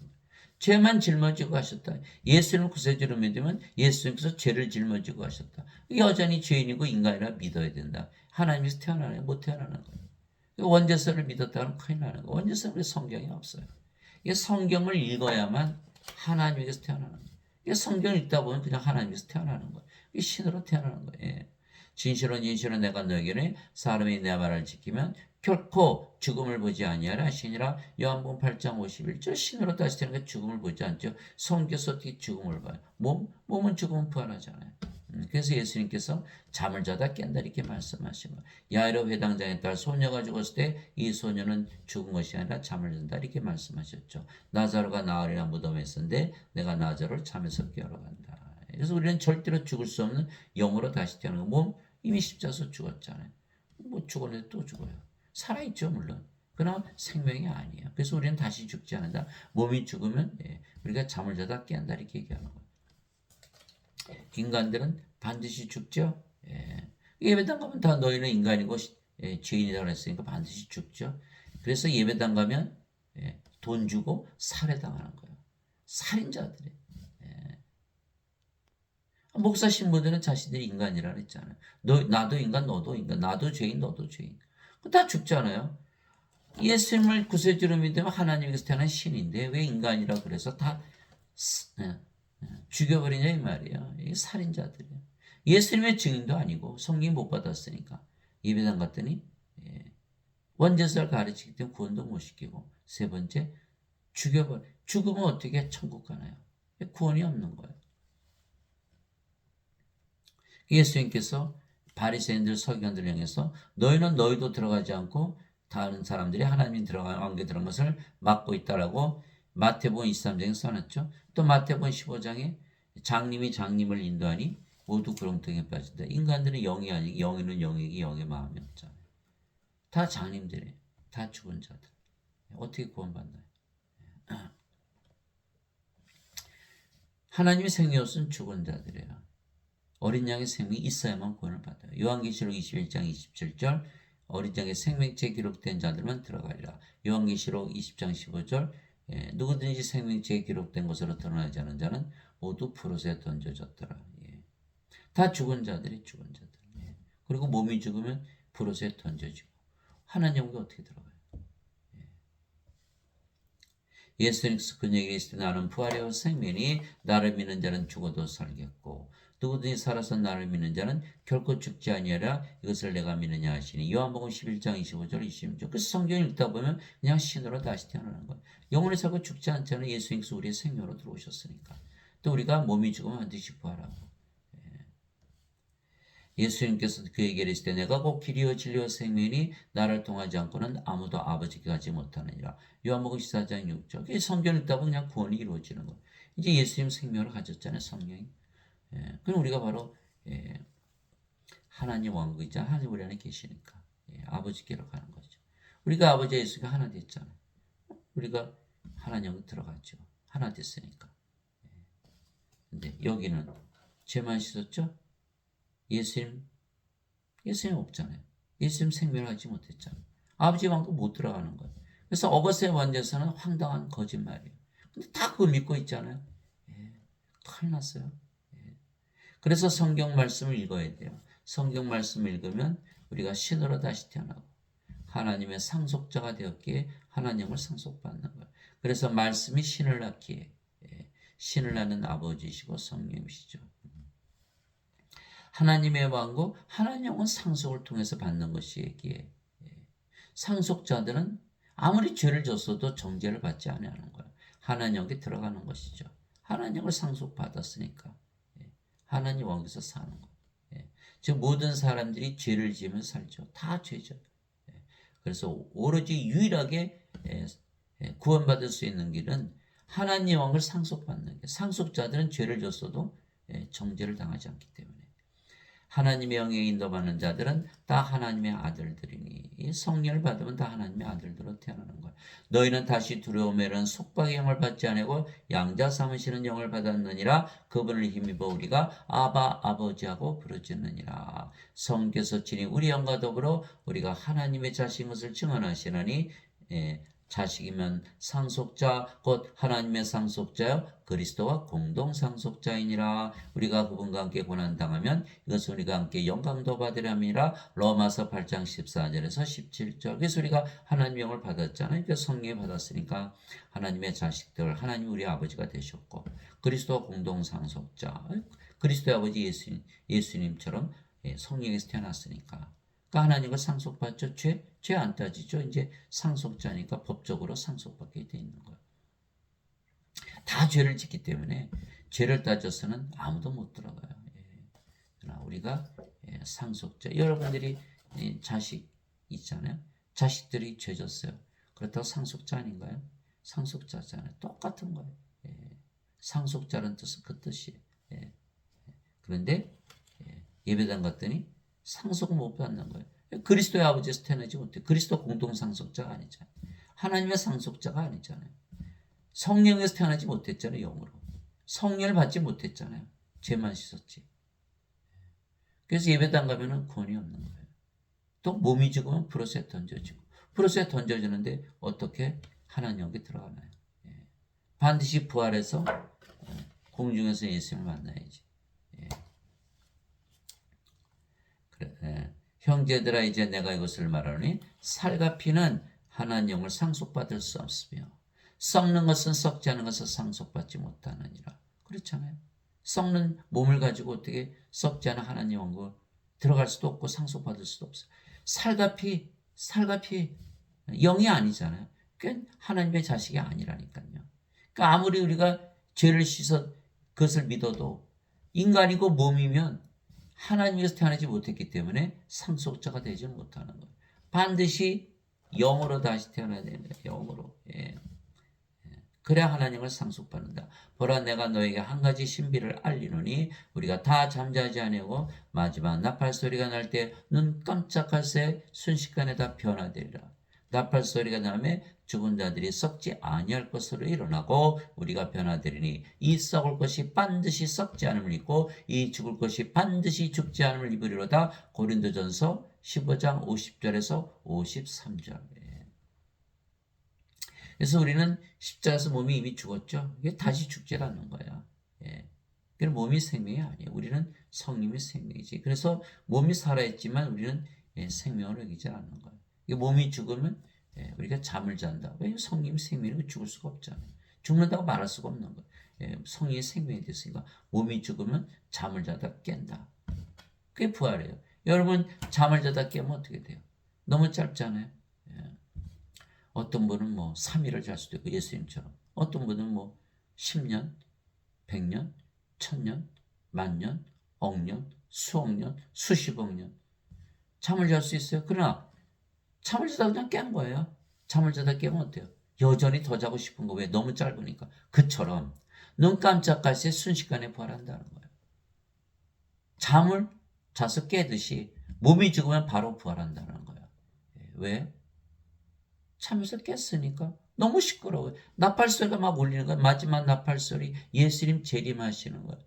죄만 짊어지고 하셨다. 예수님을 구세주로 믿으면 예수님께서 죄를 짊어지고 하셨다. 여전히 죄인이고 인간이라 믿어야 된다. 하나님께서 태어나나요? 못 태어나는 거예요. 원죄서를 믿었다는 큰일 나는 거예요. 원죄서는 성경이 없어요. 이 성경을 읽어야만 하나님에게서 태어나는 거예요. 성경을 읽다 보면 그냥 하나님에서 태어나는 거예요. 신으로 태어나는 거예요. 진실은 내가 너에게는 사람이 내 말을 지키면 결코 죽음을 보지 아니하라 하시니라. 요한복음 8장 51절. 신으로 다시 태어나는 게 죽음을 보지 않죠. 성경에서 어떻게 죽음을 봐요? 몸은 죽으면 부활하잖아요. 그래서 예수님께서 잠을 자다 깬다 이렇게 말씀하신 거예요. 야이로 회당장의 딸 소녀가 죽었을 때 이 소녀는 죽은 것이 아니라 잠을 잔다 이렇게 말씀하셨죠. 나자로가 나으리라 무덤에 있었는데 내가 나자로를 잠에서 깨우러 간다. 그래서 우리는 절대로 죽을 수 없는 영으로 다시 태어나는 거. 몸 이미 십자가에서 죽었잖아요. 죽었는데 또 죽어요. 살아있죠 물론. 그러나 생명이 아니에요. 그래서 우리는 다시 죽지 않는다. 몸이 죽으면 우리가 잠을 자다 깬다 이렇게 얘기하는 거예요. 인간들은 반드시 죽죠. 예. 예배당 가면 다 너희는 인간이고 죄인이라고 그랬으니까 반드시 죽죠. 그래서 예배당 가면 돈 주고 살해당하는 거예요. 살인자들이. 목사 신부들은 자신들이 인간이라 그랬잖아요. 나도 인간, 너도 인간, 나도 죄인, 너도 죄인. 다 죽잖아요. 예수님을 구세주로 믿으면 하나님께서 태어난 신인데 왜 인간이라 그래서 다 죽여버리냐 이 말이에요. 이게 살인자들이에요. 예수님의 증인도 아니고 성경 못 받았으니까 예배당 갔더니 원죄사를 가르치기 때문에 구원도 못 시키고 세 번째 죽으면 어떻게 천국 가나요? 구원이 없는 거예요. 예수님께서 바리새인들 서기관들을 향해서 너희는 너희도 들어가지 않고 다른 사람들이 하나님이 들어간 안개 들어간 것을 막고 있다라고 마태복음 23장에 써놨죠. 또 마태복음 15장에 장님이 장님을 인도하니 모두 구렁텅이에 빠진다. 인간들은 영이 아니고 영이는 영이기 영의 마음이 없잖아요. 다 장님들이에요. 다 죽은 자들. 어떻게 구원받나요? 하나님의 생명은 죽은 자들이에요. 어린 양의 생명이 있어야만 구원을 받아요. 요한계시록 21장 27절 어린 양의 생명체에 기록된 자들만 들어가리라. 요한계시록 20장 15절 누구든지 생명체에 기록된 것으로 드러나지 않은 자는 모두 푸릇에 던져졌더라. 다 죽은 자들이 죽은 자들. 그리고 몸이 죽으면 푸릇에 던져지고 하나님께 어떻게 들어가요? 예수님께서 그에게 이르시되 나는 부활이요 생명이니 나를 믿는 자는 죽어도 살겠고 누구든지 살아서 나를 믿는 자는 결코 죽지 아니하리라. 이것을 내가 믿느냐 하시니 요한복음 11장 25절 26절. 그래서 성경 읽다 보면 그냥 신으로 다시 태어나는 거예요. 영혼이 살고 죽지 않잖아요. 예수님께서 우리의 생명으로 들어오셨으니까. 또 우리가 몸이 죽으면 반드시 부활하고. 예수님께서 그에게 이르시되 내가 곧 길이요 진리요 생명이니 나를 통하지 않고는 아무도 아버지께 가지 못하느니라. 요한복음 14장 6절. 성경 읽다 보면 그냥 구원이 이루어지는 거예요. 이제 예수님 생명을 가졌잖아요. 성령이. 그럼 우리가 바로 하나님 왕국이자 하나님 우리 안에 계시니까 아버지께로 가는 거죠. 우리가 아버지 예수가 하나 됐잖아요. 우리가 하나님으로 들어갔죠. 하나 됐으니까. 근데 여기는 죄만 씻었죠? 예수님 없잖아요. 예수님 생명을 하지 못했잖아요. 아버지 왕국 못 들어가는 거예요. 그래서 어거스의 원죄사는 황당한 거짓말이에요. 근데 다 그거 믿고 있잖아요. 큰일 났어요. 그래서 성경 말씀을 읽어야 돼요. 성경 말씀을 읽으면 우리가 신으로 다시 태어나고 하나님의 상속자가 되었기에 하나님을 상속받는 거예요. 그래서 말씀이 신을 낳기에 신을 낳는 아버지시고 성령이시죠. 하나님의 왕국, 하나님은 상속을 통해서 받는 것이기에 상속자들은 아무리 죄를 졌어도 정죄를 받지 않는 거예요. 하나님께 들어가는 것이죠. 하나님을 상속받았으니까 하나님 왕국에서 사는 거예요. 즉 모든 사람들이 죄를 지으면 살죠. 다 죄죠. 그래서 오로지 유일하게 구원받을 수 있는 길은 하나님 왕국을 상속받는 게 상속자들은 죄를 졌어도 정죄를 당하지 않기 때문에 하나님의 영에 인도받는 자들은 다 하나님의 아들들이니 성령을 받으면 다 하나님의 아들들로 태어나는 거야. 너희는 다시 두려움에는 속박의 영을 받지 아니고 양자 삼으시는 영을 받았느니라. 그분을 힘입어 우리가 아바 아버지하고 부르짖느니라. 성께서 친히 우리 영과 더불어 우리가 하나님의 자식인 것을 증언하시느니 자식이면 상속자 곧 하나님의 상속자여 그리스도와 공동 상속자이니라. 우리가 그분과 함께 고난당하면 이것은 우리가 함께 영광도 받으려 함이라. 로마서 8장 14절에서 17절. 그래서 우리가 하나님의 영을 받았잖아요. 그래서 성령을 받았으니까 하나님의 자식들, 하나님 우리 아버지가 되셨고 그리스도와 공동 상속자, 그리스도의 아버지 예수님처럼 성령에서 태어났으니까 그러니까 하나님과 상속받죠. 죄 안 따지죠. 이제 상속자니까 법적으로 상속받게 돼 있는 거예요. 다 죄를 짓기 때문에 죄를 따져서는 아무도 못 들어가요. 그러나 우리가 상속자, 여러분들이 자식 있잖아요. 자식들이 죄 졌어요. 그렇다고 상속자 아닌가요? 상속자잖아요. 똑같은 거예요. 상속자라는 뜻은 그 뜻이에요. 그런데 예배당 갔더니 상속을 못 받는 거예요. 그리스도의 아버지에서 태어나지 못해. 그리스도 공동 상속자가 아니잖아요. 하나님의 상속자가 아니잖아요. 성령에서 태어나지 못했잖아요. 영으로. 성령을 받지 못했잖아요. 죄만 씻었지. 그래서 예배당 가면은 구원이 없는 거예요. 또 몸이 죽으면 브로스에 던져지고, 브로스에 던져지는데 어떻게 하나님께 들어가나요? 반드시 부활해서 공중에서 예수님을 만나야지. 그래, 형제들아 이제 내가 이것을 말하노니 살과 피는 하나님 영을 상속받을 수 없으며 썩는 것은 썩지 않은 것을 상속받지 못하느니라. 그렇잖아요. 썩는 몸을 가지고 어떻게 썩지 않은 하나님 영을 들어갈 수도 없고 상속받을 수도 없어요. 살과 피 영이 아니잖아요. 그러니까 하나님의 자식이 아니라니까요. 그러니까 아무리 우리가 죄를 씻어 그것을 믿어도 인간이고 몸이면 하나님께서 태어나지 못했기 때문에 상속자가 되지 못하는 거예요. 반드시 영으로 다시 태어나야 됩니다. 영으로. 그래야 하나님을 상속받는다. 보라 내가 너에게 한 가지 신비를 알리노니 우리가 다 잠자지 아니하고 마지막 나팔 소리가 날 때 눈 깜짝할 새 순식간에 다 변화되리라. 나팔 소리가 나면 죽은 자들이 썩지 아니할 것으로 일어나고 우리가 변화되리니 이 썩을 것이 반드시 썩지 않음을 입고 이 죽을 것이 반드시 죽지 않음을 입으리로다. 고린도전서 15장 50절에서 53절. 그래서 우리는 십자가에서 몸이 이미 죽었죠. 이게 다시 죽지 않는 거야. 그럼 몸이 생명이 아니에요. 우리는 성님이 생명이지. 그래서 몸이 살아있지만 우리는 생명을 여기지 않는 거예요. 몸이 죽으면 우리가 잠을 잔다. 왜? 성님이 생명이고 죽을 수가 없잖아요. 죽는다고 말할 수가 없는 거예요. 성령이 생명이 됐으니까 몸이 죽으면 잠을 자다 깬다. 그게 부활이에요. 여러분 잠을 자다 깨면 어떻게 돼요? 너무 짧잖아요. 어떤 분은 뭐 3일을 잘 수도 있고 예수님처럼, 어떤 분은 뭐 10년, 100년, 1000년, 만년, 억년, 수억년, 수십억 년 잠을 잘 수 있어요. 그러나 잠을 자다 그냥 깬 거예요. 잠을 자다 깨면 어때요? 여전히 더 자고 싶은 거. 왜? 너무 짧으니까. 그처럼 눈 깜짝할 새 순식간에 부활한다는 거예요. 잠을 자서 깨듯이 몸이 죽으면 바로 부활한다는 거예요. 왜? 잠에서 깼으니까. 너무 시끄러워요. 나팔소리가 막 울리는 거예요. 마지막 나팔소리, 예수님 재림하시는 거예요.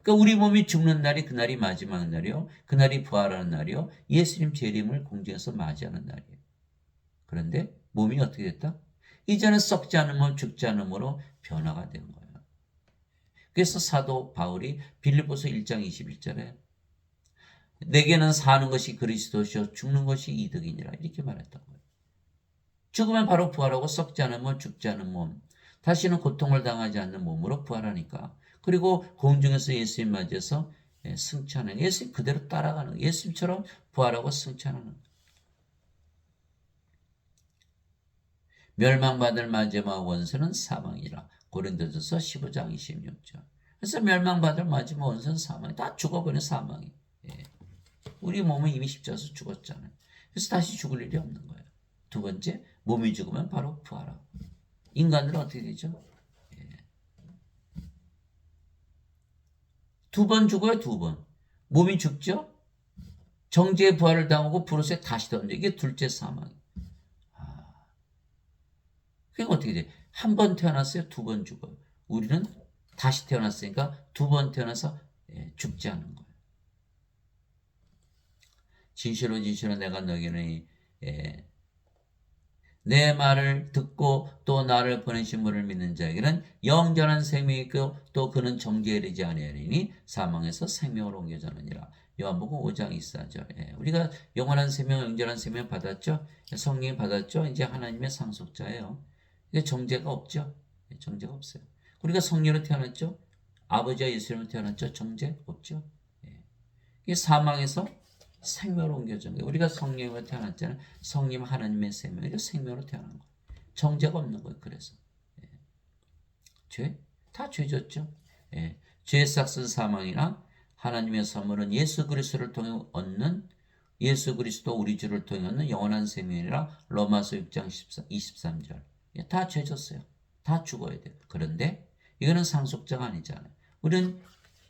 그러니까 우리 몸이 죽는 날이 그날이 마지막 날이요. 그날이 부활하는 날이요. 예수님 재림을 공중에서 맞이하는 날이에요. 그런데 몸이 어떻게 됐다? 이제는 썩지 않은 몸, 죽지 않은 몸으로 변화가 된 거예요. 그래서 사도 바울이 빌립보서 1장 21절에 내게는 사는 것이 그리스도시요 죽는 것이 이득이니라 이렇게 말했던 거예요. 죽으면 바로 부활하고 썩지 않은 몸, 죽지 않은 몸, 다시는 고통을 당하지 않는 몸으로 부활하니까. 그리고 공중에서 예수님 맞이해서 승천하는, 예수님 그대로 따라가는 거예요. 예수님처럼 부활하고 승천하는 거예요. 멸망받을 마지막 원수는 사망이라. 고린도전서 15장 26절. 그래서 멸망받을 마지막 원수는 사망이. 다 죽어버린 사망이. 우리 몸은 이미 십자가에서 죽었잖아요. 그래서 다시 죽을 일이 없는 거예요. 두 번째, 몸이 죽으면 바로 부활하고. 인간들은 어떻게 되죠? 두 번 죽어요, 두 번. 몸이 죽죠? 정죄의 부활을 당하고 브로스에 다시 던져. 이게 둘째 사망. 그게 어떻게 돼? 한 번 태어났어요, 두 번 죽어요. 우리는 다시 태어났으니까 두 번 태어나서 죽지 않은 거예요. 진실로 진실로 내가 너에게는 내 말을 듣고 또 나를 보내신 분을 믿는 자에게는 영전한 생명이 있고 또 그는 정죄에 이르지 아니하리니 사망에서 생명으로 옮겨졌느니라. 요한복음 5장 24절. 우리가 영원한 생명, 영전한 생명 받았죠? 성령이 받았죠? 이제 하나님의 상속자예요. 이게 정죄가 없죠? 정죄가 없어요. 우리가 성령으로 태어났죠? 아버지와 예수님으로 태어났죠? 정죄 없죠? 이게 사망에서 생명으로 옮겨진 거예요. 우리가 성령으로 태어났잖아요. 성령 하나님의 생명, 이거 생명으로 태어난 거예요. 정죄가 없는 거예요. 그래서 죄? 다 죄졌죠. 죄의 삭은 사망이나 하나님의 선물은 예수 그리스도를 통해 얻는 예수 그리스도 우리 주를 통해 얻는 영원한 생명이라. 로마서 6장 23절. 다 죄졌어요. 다 죽어야 돼요. 그런데 이거는 상속자가 아니잖아요. 우리는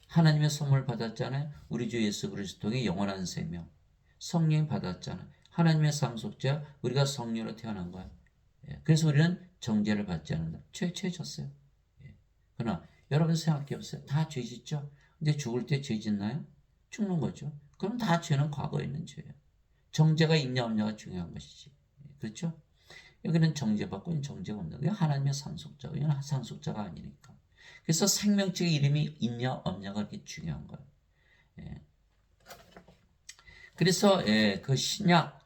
하나님의 선물 받았잖아요. 우리 주 예수 그리스도의 영원한 생명. 성령 받았잖아요. 하나님의 상속자, 우리가 성령으로 태어난 거야. 그래서 우리는 정죄를 받지 않는다. 죄졌어요. 그러나 여러분 생각해 보세요. 다 죄짓죠? 근데 죽을 때 죄 짓나요? 죽는 거죠. 그럼 다 죄는 과거에 있는 죄예요. 정죄가 있냐 없냐가 중요한 것이지. 그렇죠? 여기는 정죄받고 있는 정죄가 없는 거예요. 하나님의 상속자. 이건 상속자가 아니니까. 그래서 생명책의 이름이 있냐 없냐가 그렇게 중요한 거예요. 예. 그래서 그 신약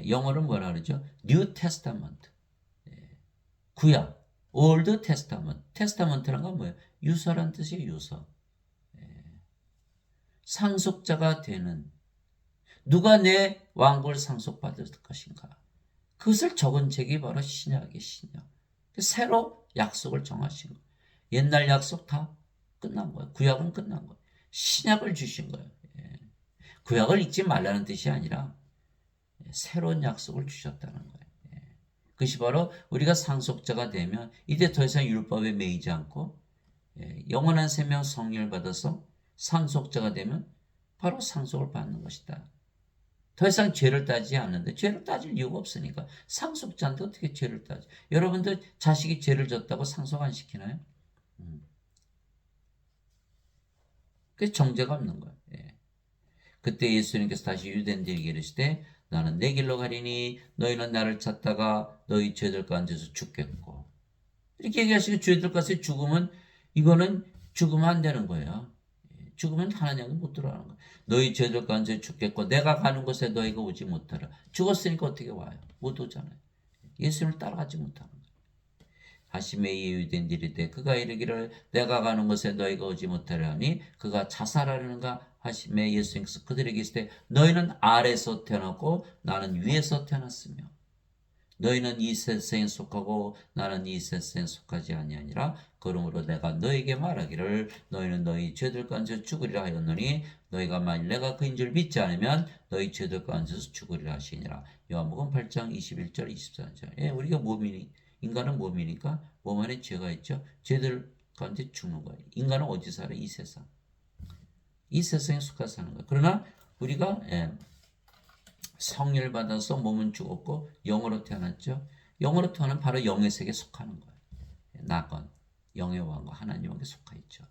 영어로 뭐라 그러죠? New Testament. 구약. Old Testament. 테스타먼트란 건 뭐예요? 유서란 뜻이에요. 유서. 상속자가 되는 누가 내 왕국을 상속받을 것인가? 그것을 적은 책이 바로 신약의 신약. 새로 약속을 정하신 거예요. 옛날 약속 다 끝난 거예요. 구약은 끝난 거예요. 신약을 주신 거예요. 구약을 잊지 말라는 뜻이 아니라 새로운 약속을 주셨다는 거예요. 그것이 바로 우리가 상속자가 되면 이제 더 이상 율법에 매이지 않고 영원한 생명 성령을 받아서 상속자가 되면 바로 상속을 받는 것이다. 더 이상 죄를 따지지 않는데 죄를 따질 이유가 없으니까 상속자한테 어떻게 죄를 따져? 여러분들 자식이 죄를 졌다고 상속 안 시키나요? 그게 정죄가 없는 거예요. 그때 예수님께서 다시 유대인들에게 이르시되 나는 내 길로 가리니 너희는 나를 찾다가 너희 죄들 가운데서 죽겠고 이렇게 얘기하시고 죄들 가운데 죽으면 이거는 죽으면 안 되는 거예요. 죽으면 하나님은 못 들어가는 거예요. 너희 죄들 가운데 죽겠고 내가 가는 곳에 너희가 오지 못하라. 죽었으니까 어떻게 와요? 못 오잖아요. 예수님을 따라가지 못하는 거예요. 하심에 유대인들이 이르되 그가 이르기를 내가 가는 곳에 너희가 오지 못하려 하니 그가 자살하려는가 하심에 예수님께서 그들에게 이르시되 너희는 아래에서 태어났고 나는 위에서 태어났으며 너희는 이 세상에 속하고 나는 이 세상에 속하지 아니하니라. 그러므로 내가 너희에게 말하기를 너희는 너희 죄들 가운데서 죽으리라 하였노니 너희가 만일 내가 그인 줄 믿지 않으면 너희 죄들 가운데서 죽으리라 하시니라. 요한복음 8장 21절 24절. 우리가 몸이니 인간은 몸이니까 몸 안에 죄가 있죠. 죄들 가운데 죽는 거예요. 인간은 어디 살아요? 이 세상. 이 세상에 속해서 사는 거예요. 그러나 우리가 성령을 받아서 몸은 죽었고 영으로 태어났죠. 영으로 태어나면 바로 영의 세계에 속하는 거예요. 나건 영의 왕과 하나님에게 속하 있죠.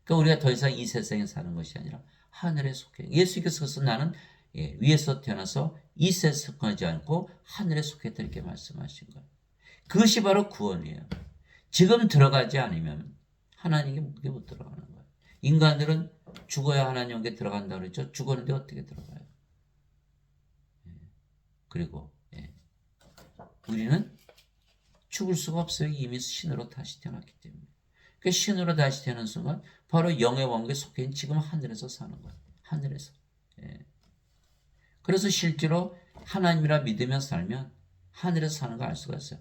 그러니까 우리가 더 이상 이 세상에 사는 것이 아니라 하늘에 속해. 예수께서 나는 위에서 태어나서 이 세상에 속하지 않고 하늘에 속했다 이렇게 말씀하신 거예요. 그것이 바로 구원이에요. 지금 들어가지 않으면 하나님께 못 들어가는 거예요. 인간들은 죽어야 하나님께 들어간다고 그랬죠. 죽었는데 어떻게 들어가요? 그리고 우리는 죽을 수가 없어요. 이미 신으로 다시 태어났기 때문에. 그 신으로 다시 태어난 순간 바로 영의 왕국에 속해 있는 지금 하늘에서 사는 거예요. 하늘에서. 그래서 실제로 하나님이라 믿으며 살면 하늘에서 사는 거 알 수가 있어요.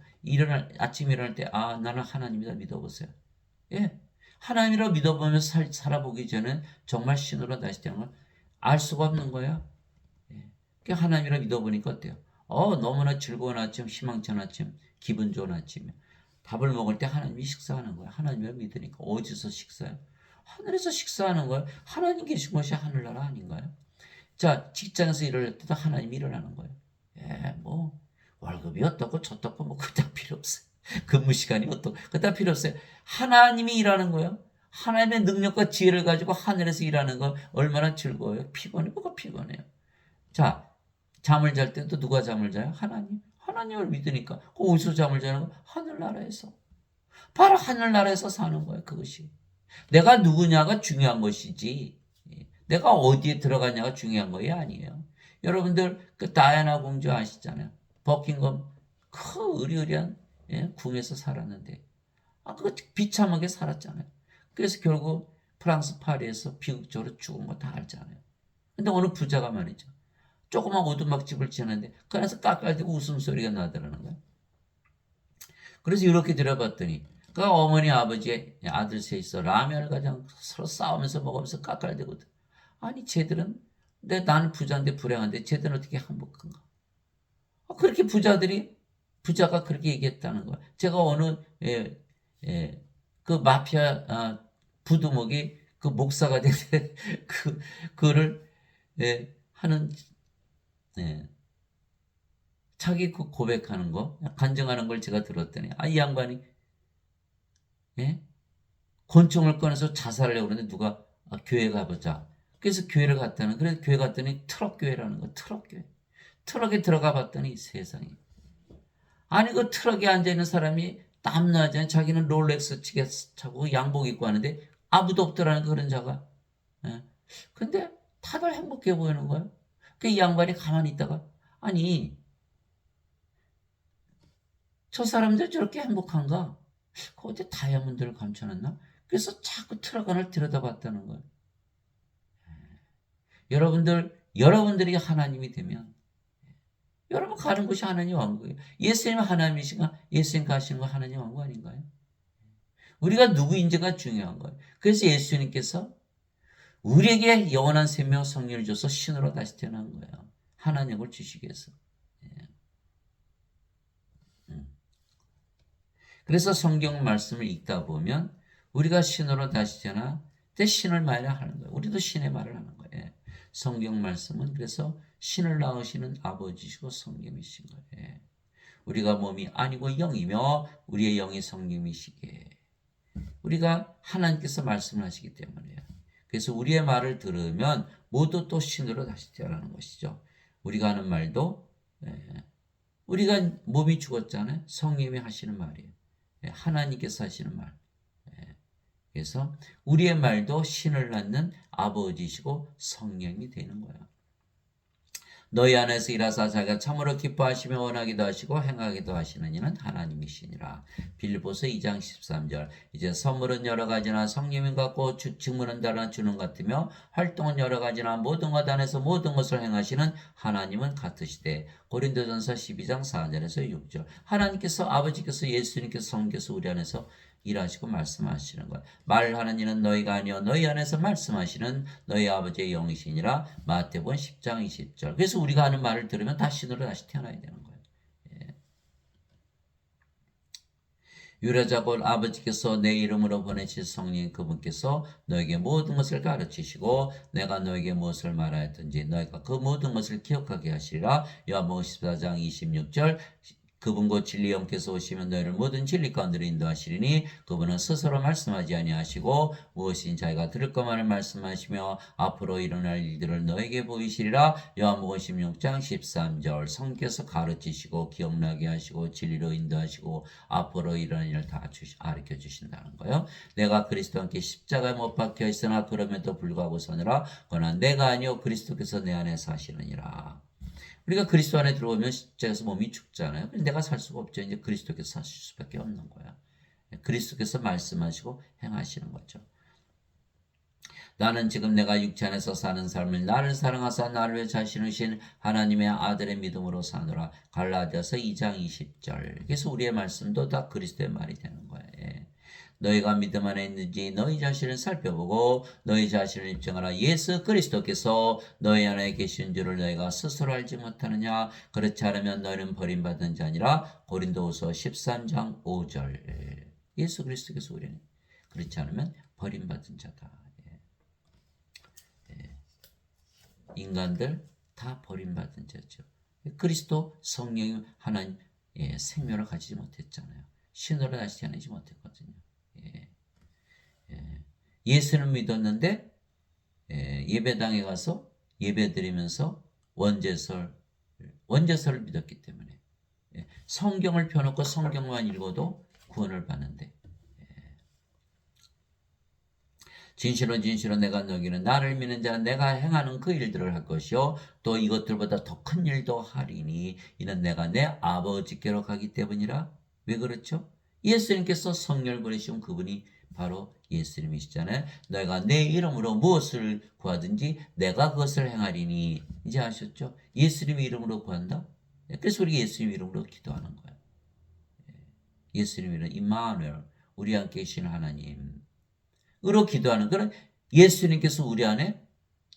아침 일어날 때 나는 하나님이다 믿어보세요. 하나님이라 믿어보면서 살아보기 전에 정말 신으로 다시 태어난 걸 알 수가 없는 거예요. 하나님이라 믿어보니까 어때요? 너무나 즐거운 아침, 희망찬 아침, 기분 좋은 아침이에요. 밥을 먹을 때 하나님이 식사하는 거예요. 하나님을 믿으니까. 어디서 식사해요? 하늘에서 식사하는 거예요. 하나님 계신 것이 하늘나라 아닌가요? 자, 직장에서 일을 할 때도 하나님이 일어나는 거예요. 뭐 월급이 어떻고 저떻고 뭐 그다 필요 없어요. 근무 시간이 어떻고 그다 필요 없어요. 하나님이 일하는 거예요. 하나님의 능력과 지혜를 가지고 하늘에서 일하는 거 얼마나 즐거워요. 피곤해. 뭐가 피곤해요. 자, 잠을 잘 때도 누가 잠을 자요? 하나님. 하나님을 믿으니까. 어디서 잠을 자는 거? 하늘나라에서. 바로 하늘나라에서 사는 거예요. 그것이. 내가 누구냐가 중요한 것이지. 내가 어디에 들어가냐가 중요한 거예요. 아니에요. 여러분들 그 다이애나 공주 아시잖아요. 버킹엄 그 의리의리한 궁에서 살았는데 그거 비참하게 살았잖아요. 그래서 결국 프랑스 파리에서 비극적으로 죽은 거 다 알잖아요. 근데 어느 부자가 말이죠. 조그만 오두막집을 지었는데 그 안에서 깔깔대고 웃음소리가 나더라는 거예요. 그래서 이렇게 들어봤더니 그 어머니 아버지 아들 셋이서 라면을 가장 서로 싸우면서 먹으면서 깔깔대거든. 아니 쟤들은 나는 부자인데 불행한데 쟤들은 어떻게 행복한가? 그렇게 부자가 그렇게 얘기했다는 거야. 제가 어느 그 마피아 부두목이 그 목사가 되는데 그거를 하는 자기 그 고백하는 거 간증하는 걸 제가 들었더니 이 양반이 권총을 꺼내서 자살하려고 그러는데 누가 교회 가보자. 그래서 교회를 갔다는, 그래서 교회 갔더니 트럭 교회라는 거, 트럭 교회. 트럭에 들어가 봤더니 세상에. 아니, 그 트럭에 앉아있는 사람이 땀나잖아요. 자기는 롤렉스 치게 차고 양복 입고 하는데 아무도 없더라는 그런 자가. 예. 근데 다들 행복해 보이는 거예요. 그 양반이 가만히 있다가, 아니, 저 사람들 저렇게 행복한가? 그 어디 다이아몬드를 감춰놨나? 그래서 자꾸 트럭 안을 들여다봤다는 거예요. 여러분들이 하나님이 되면, 여러분 가는 곳이 하나님 왕국이에요. 예수님 하나님이신가? 예수님 가시는 거 하나님 왕국 아닌가요? 우리가 누구인지가 중요한 거예요. 그래서 예수님께서 우리에게 영원한 생명 성령을 줘서 신으로 다시 태어난 거예요. 하나님을 주시기 위해서. 그래서 성경 말씀을 읽다 보면 우리가 신으로 다시 태어나 때 신을 말해야 하는 거예요. 우리도 신의 말을 하는 거예요. 성경 말씀은 그래서 신을 낳으시는 아버지시고 성령이신 거예요. 우리가 몸이 아니고 영이며 우리의 영이 성령이시기에 우리가 하나님께서 말씀을 하시기 때문에요. 그래서 우리의 말을 들으면 모두 또 신으로 다시 태어나는 것이죠. 우리가 하는 말도 우리가 몸이 죽었잖아요. 성령이 하시는 말이에요. 하나님께서 하시는 말. 그래서 우리의 말도 신을 낳는 아버지시고 성령이 되는 거예요. 너희 안에서 일하사 자기가 참으로 기뻐하시며 원하기도 하시고 행하기도 하시는 이는 하나님이시니라. 빌립보서 2장 13절. 이제 선물은 여러 가지나 성령님 같고 직분은 따라 주는 같으며 활동은 여러 가지나 모든 것 안에서 모든 것을 행하시는 하나님은 같으시되. 고린도전서 12장 4절에서 6절. 하나님께서 아버지께서 예수님께서 성령께서 우리 안에서 일하시고 말씀하시는 거예요. 말하는 이는 너희가 아니요 너희 안에서 말씀하시는 너희 아버지의 영이시니라. 마태복음 10장 20절. 그래서 우리가 하는 말을 들으면 신으로 다시 태어나야 되는 거예요. 유라자 곧 아버지께서 내 이름으로 보내신 성령 그분께서 너에게 모든 것을 가르치시고 내가 너에게 무엇을 말하였든지 너희가 그 모든 것을 기억하게 하시리라. 요한복음 14장 26절. 그분 곧 진리 영께서 오시면 너희를 모든 진리 가운데로 인도하시리니 그분은 스스로 말씀하지 아니하시고 무엇인 자기가 들을 것만을 말씀하시며 앞으로 일어날 일들을 너에게 보이시리라. 요한복음 16장 13절. 성께서 가르치시고 기억나게 하시고 진리로 인도하시고 앞으로 일어날 일을 다 가르쳐 주신다는 거예요. 내가 그리스도와 함께 십자가에 못 박혀 있으나 그럼에도 불구하고 서느라 그러나 내가 아니요 그리스도께서 내 안에 사시느니라. 우리가 그리스도 안에 들어오면 십자가에서 몸이 죽잖아요. 내가 살 수가 없죠. 이제 그리스도께서 사실 수밖에 없는 거야. 그리스도께서 말씀하시고 행하시는 거죠. 나는 지금 내가 육체 안에서 사는 삶을 나를 사랑하사 나를 위해 자신을 신 하나님의 아들의 믿음으로 사노라. 갈라디아서 2장 20절. 그래서 우리의 말씀도 다 그리스도의 말이 되는 거예요. 너희가 믿음 안에 있는지 너희 자신을 살펴보고 너희 자신을 입증하라. 예수 그리스도께서 너희 안에 계신 줄을 너희가 스스로 알지 못하느냐. 그렇지 않으면 너희는 버림받은 자니라. 고린도후서 13장 5절. 예수 그리스도께서 우리는 그렇지 않으면 버림받은 자다. 인간들 다 버림받은 자죠. 그리스도 성령이 하나님 생명을 가지지 못했잖아요. 신으로 다시 태어나지 못했거든요. 예수를 믿었는데 예배당에 가서 예배드리면서 원죄설을 믿었기 때문에 성경을 펴놓고 성경만 읽어도 구원을 받는데 진실로 진실로 내가 너희는 나를 믿는 자는 내가 행하는 그 일들을 할 것이요 또 이것들보다 더 큰 일도 하리니 이는 내가 내 아버지께로 가기 때문이라. 왜 그렇죠? 예수님께서 성령을 보내시면 그분이 바로 예수님이시잖아요. 너희가 내 이름으로 무엇을 구하든지 내가 그것을 행하리니. 이제 아셨죠? 예수님의 이름으로 구한다. 그래서 우리 예수님 이름으로 기도하는 거예요. 예수님 이름 임마누엘, 우리 함께 계신 하나님으로 기도하는 거는 예수님께서 우리 안에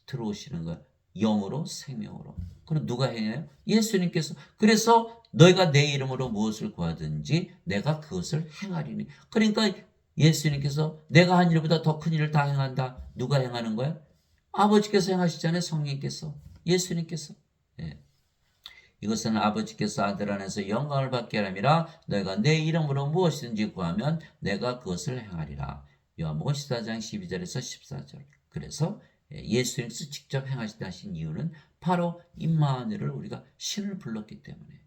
들어오시는 거예요. 영으로 생명으로. 그럼 누가 해요? 예수님께서. 그래서 너희가 내 이름으로 무엇을 구하든지 내가 그것을 행하리니. 그러니까 예수님께서 내가 한 일보다 더 큰 일을 다 행한다. 누가 행하는 거야? 아버지께서 행하시잖아요. 성령께서. 예수님께서. 이것은 아버지께서 아들 안에서 영광을 받게 하람이라. 너희가 내 이름으로 무엇이든지 구하면 내가 그것을 행하리라. 요한복음 14장 12절에서 14절. 그래서 예수님께서 직접 행하시다 하신 이유는 바로 임마누엘을 우리가 신을 불렀기 때문에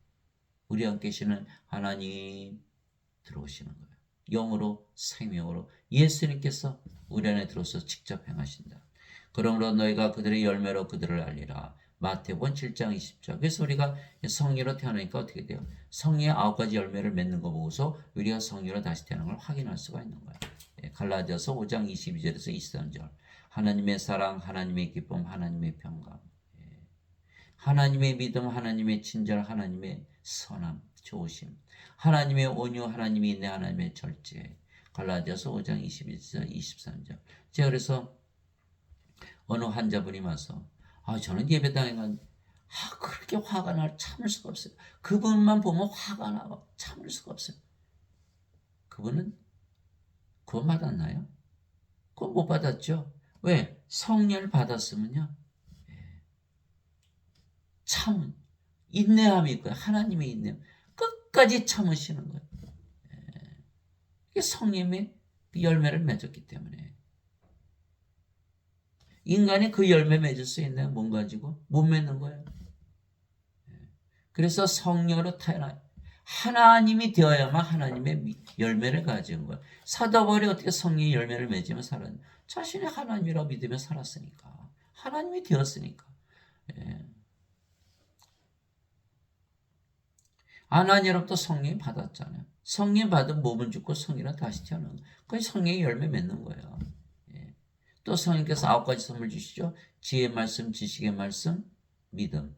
우리와 함께 계시는 하나님 들어오시는 거예요. 영으로 생명으로 예수님께서 우리 안에 들어서 직접 행하신다. 그러므로 너희가 그들의 열매로 그들을 알리라. 마태복음 7장 20절. 그래서 우리가 성리로 태어나니까 어떻게 돼요? 성리의 9가지 열매를 맺는 거 보고서 우리가 성리로 다시 태어난 걸 확인할 수가 있는 거예요. 갈라디아서 5장 22절에서 23절. 하나님의 사랑, 하나님의 기쁨, 하나님의 평강, 하나님의 믿음, 하나님의 친절, 하나님의 선함, 좋으심, 하나님의 온유, 하나님의 인내, 하나님의 절제. 갈라디아서 5장 21절, 23절. 제가 그래서 어느 환자분이 와서 저는 예배당에 간 그렇게 화가 날 참을 수가 없어요. 그분만 보면 화가 나고 참을 수가 없어요. 그분은 구원 받았나요? 구원 못 받았죠. 왜? 성령을 받았으면요. 참은 인내함이 있고요. 하나님의 인내함. 끝까지 참으시는 거예요. 이게 성령의 열매를 맺었기 때문에. 인간이 그 열매 맺을 수 있나요? 몸 가지고? 못 맺는 거예요. 그래서 성령으로 태어나 하나님이 되어야만 하나님의 열매를 가진 거예요. 사도 바울이 어떻게 성령의 열매를 맺으며 살았냐? 자신이 하나님이라고 믿으며 살았으니까. 하나님이 되었으니까. 하나님으로부터 성령이 받았잖아요. 성령 받은 몸은 죽고 성령은 다시 태어나는 거예요. 그게 성령의 열매 맺는 거예요. 또 성령께서 9가지 선물 주시죠. 지혜의 말씀, 지식의 말씀, 믿음.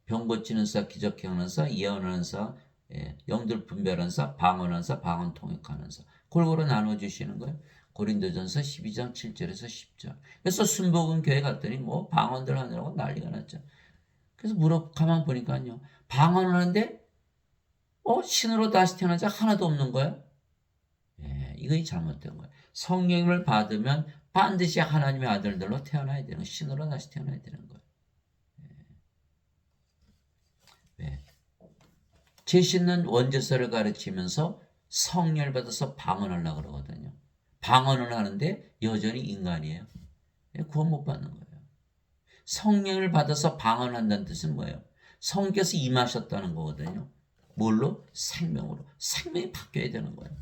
병 고치는 사, 기적 행하는 사, 예언하는 사, 영들 분별하는 사, 방언하는 사, 방언 통역하는 사. 골고루 나눠주시는 거예요. 고린도전서 12장 7절에서 10절. 그래서 순복음 교회 갔더니 뭐 방언들 하느라고 난리가 났죠. 그래서 가만 보니까요. 방언을 하는데 신으로 다시 태어나자 하나도 없는 거예요. 이거 잘못된 거예요. 성령을 받으면 반드시 하나님의 아들들로 태어나야 되는 거예요. 신으로 다시 태어나야 되는 거예요. 제 씻는 원죄서를 가르치면서 성령을 받아서 방언하려고 그러거든요. 방언을 하는데 여전히 인간이에요. 구원 못 받는 거예요. 성령을 받아서 방언한다는 뜻은 뭐예요? 성령께서 임하셨다는 거거든요. 뭘로? 생명으로. 생명이 바뀌어야 되는 거예요.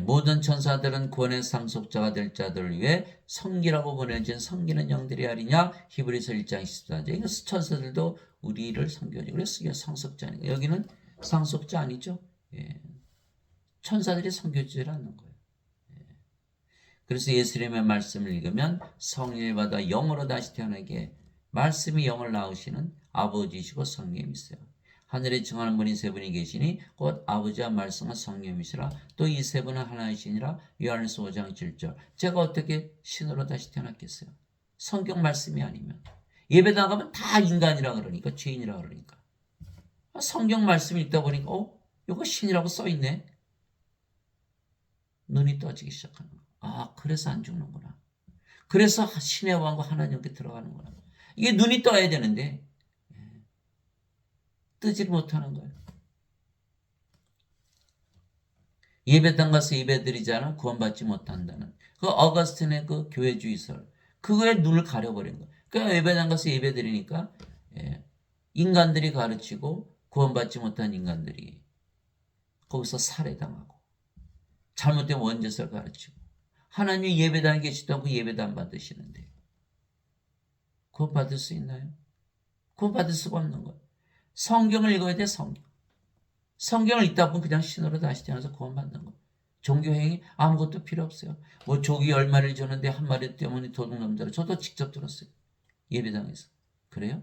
모든 천사들은 구원의 상속자가 될 자들을 위해 성기라고 보내진 성기는 영들이 아니냐? 히브리서 1장 14절. 이거 천사들도 우리를 섬겨주고 그래서 이게 상속자니까. 여기는 상속자 아니죠? 천사들이 섬겨주지 않는 거예요. 그래서 예수님의 말씀을 읽으면 성령을 받아 영으로 다시 태어나게 말씀이 영을 낳으시는 아버지이시고 성령이세요. 하늘에 정하는 분이 세 분이 계시니 곧 아버지와 말씀과 성령이시라. 또 이 세 분은 하나이시니라. 요한일서 5장 7절. 제가 어떻게 신으로 다시 태어났겠어요? 성경 말씀이 아니면. 예배 나가면 다 인간이라 그러니까 죄인이라 그러니까. 성경 말씀 읽다 보니까 이거 신이라고 써있네. 눈이 떠지기 시작하는 거야. 그래서 안 죽는구나. 그래서 신의 왕과 하나님께 들어가는구나. 이게 눈이 떠야 되는데 뜨지를 못하는 거예요. 예배당 가서 예배드리지 않으면 구원받지 못한다는 그 어거스틴의 그 교회주의설 그거에 눈을 가려버린 거예요. 그러니까 예배당 가서 예배드리니까 인간들이 가르치고 구원받지 못한 인간들이 거기서 살해당하고 잘못된 원죄설 가르치고 하나님이 예배당에 계시도 않고 예배도 안 받으시는데 구원받을 수 있나요? 구원받을 수가 없는 거예요. 성경을 읽어야 돼. 성경을 읽다 보면 그냥 신으로 다시 태어나서 구원받는 거. 종교행위 아무것도 필요 없어요. 뭐 조기 10마리를 줬는데 한 마리 때문에 도둑놈들 저도 직접 들었어요. 예배당에서. 그래요?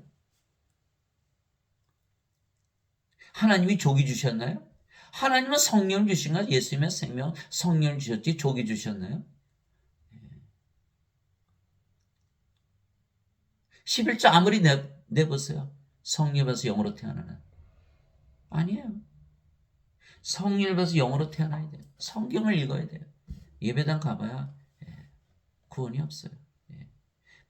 하나님이 조기 주셨나요? 하나님은 성령을 주신가? 예수님의 생명 성령을 주셨지 조기 주셨나요? 11조 아무리 내보세요. 성령을 받아서 영으로 태어나는. 아니에요. 성령을 받아서 영으로 태어나야 돼요. 성경을 읽어야 돼요. 예배당 가봐야 구원이 없어요.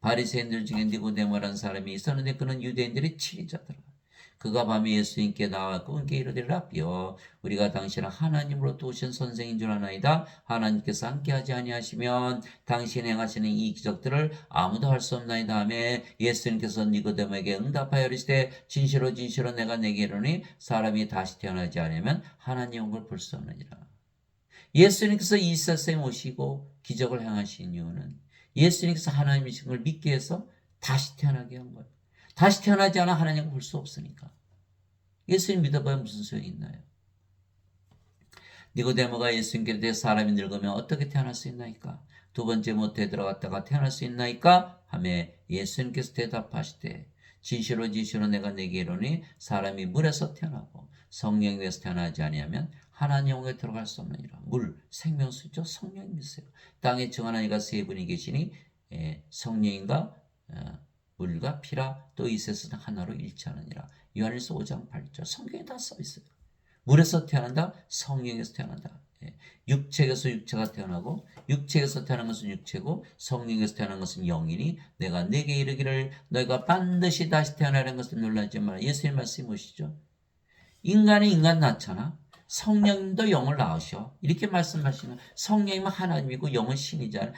바리새인들 중에 니고데모라는 사람이 있었는데 그는 유대인들의 치리자더라. 그가 밤에 예수님께 나와 그분께 이르되 라삐여 우리가 당신을 하나님으로부터 오신 선생인 줄 아나이다. 하나님께서 함께하지 아니하시면 당신이 행하시는 이 기적들을 아무도 할 수 없나이다 하며 예수님께서 니고데모에게 응답하여 이르시되 진실로 진실로 내가 내게 이르노니 사람이 다시 태어나지 않으면 하나님 영광을 볼 수 없느니라. 예수님께서 이 세상에 오시고 기적을 행하신 이유는 예수님께서 하나님이신 걸 믿게 해서 다시 태어나게 한 거예요. 다시 태어나지 않아 하나님을 볼 수 없으니까. 예수님 믿어봐야 무슨 소용이 있나요? 니고데모가 예수님께 대해 사람이 늙으면 어떻게 태어날 수 있나이까? 두 번째 모태에 들어갔다가 태어날 수 있나이까? 하며 예수님께서 대답하시되 진실로 진실로 내가 내게 이르노니 사람이 물에서 태어나고 성령에서 태어나지 아니하면 하나님 영광에 들어갈 수 없느니라. 물, 생명수죠. 성령님이세요. 땅에 정한 이가 세 분이 계시니 성령인가 물과 피라 또 이셋은 하나로 일치하느니라. 요한일서 5장 8절 성경에 다 써있어요. 물에서 태어난다. 성령에서 태어난다. 육체에서 육체가 태어나고 육체에서 태어난 것은 육체고 성령에서 태어난 것은 영이니 내가 내게 이르기를 너희가 반드시 다시 태어나라는 것을 놀라지 마라. 예수님 말씀이 무엇이죠? 인간이 인간 낳잖아. 성령님도 영을 낳으셔. 이렇게 말씀하시면 성령님은 하나님이고 영은 신이잖아.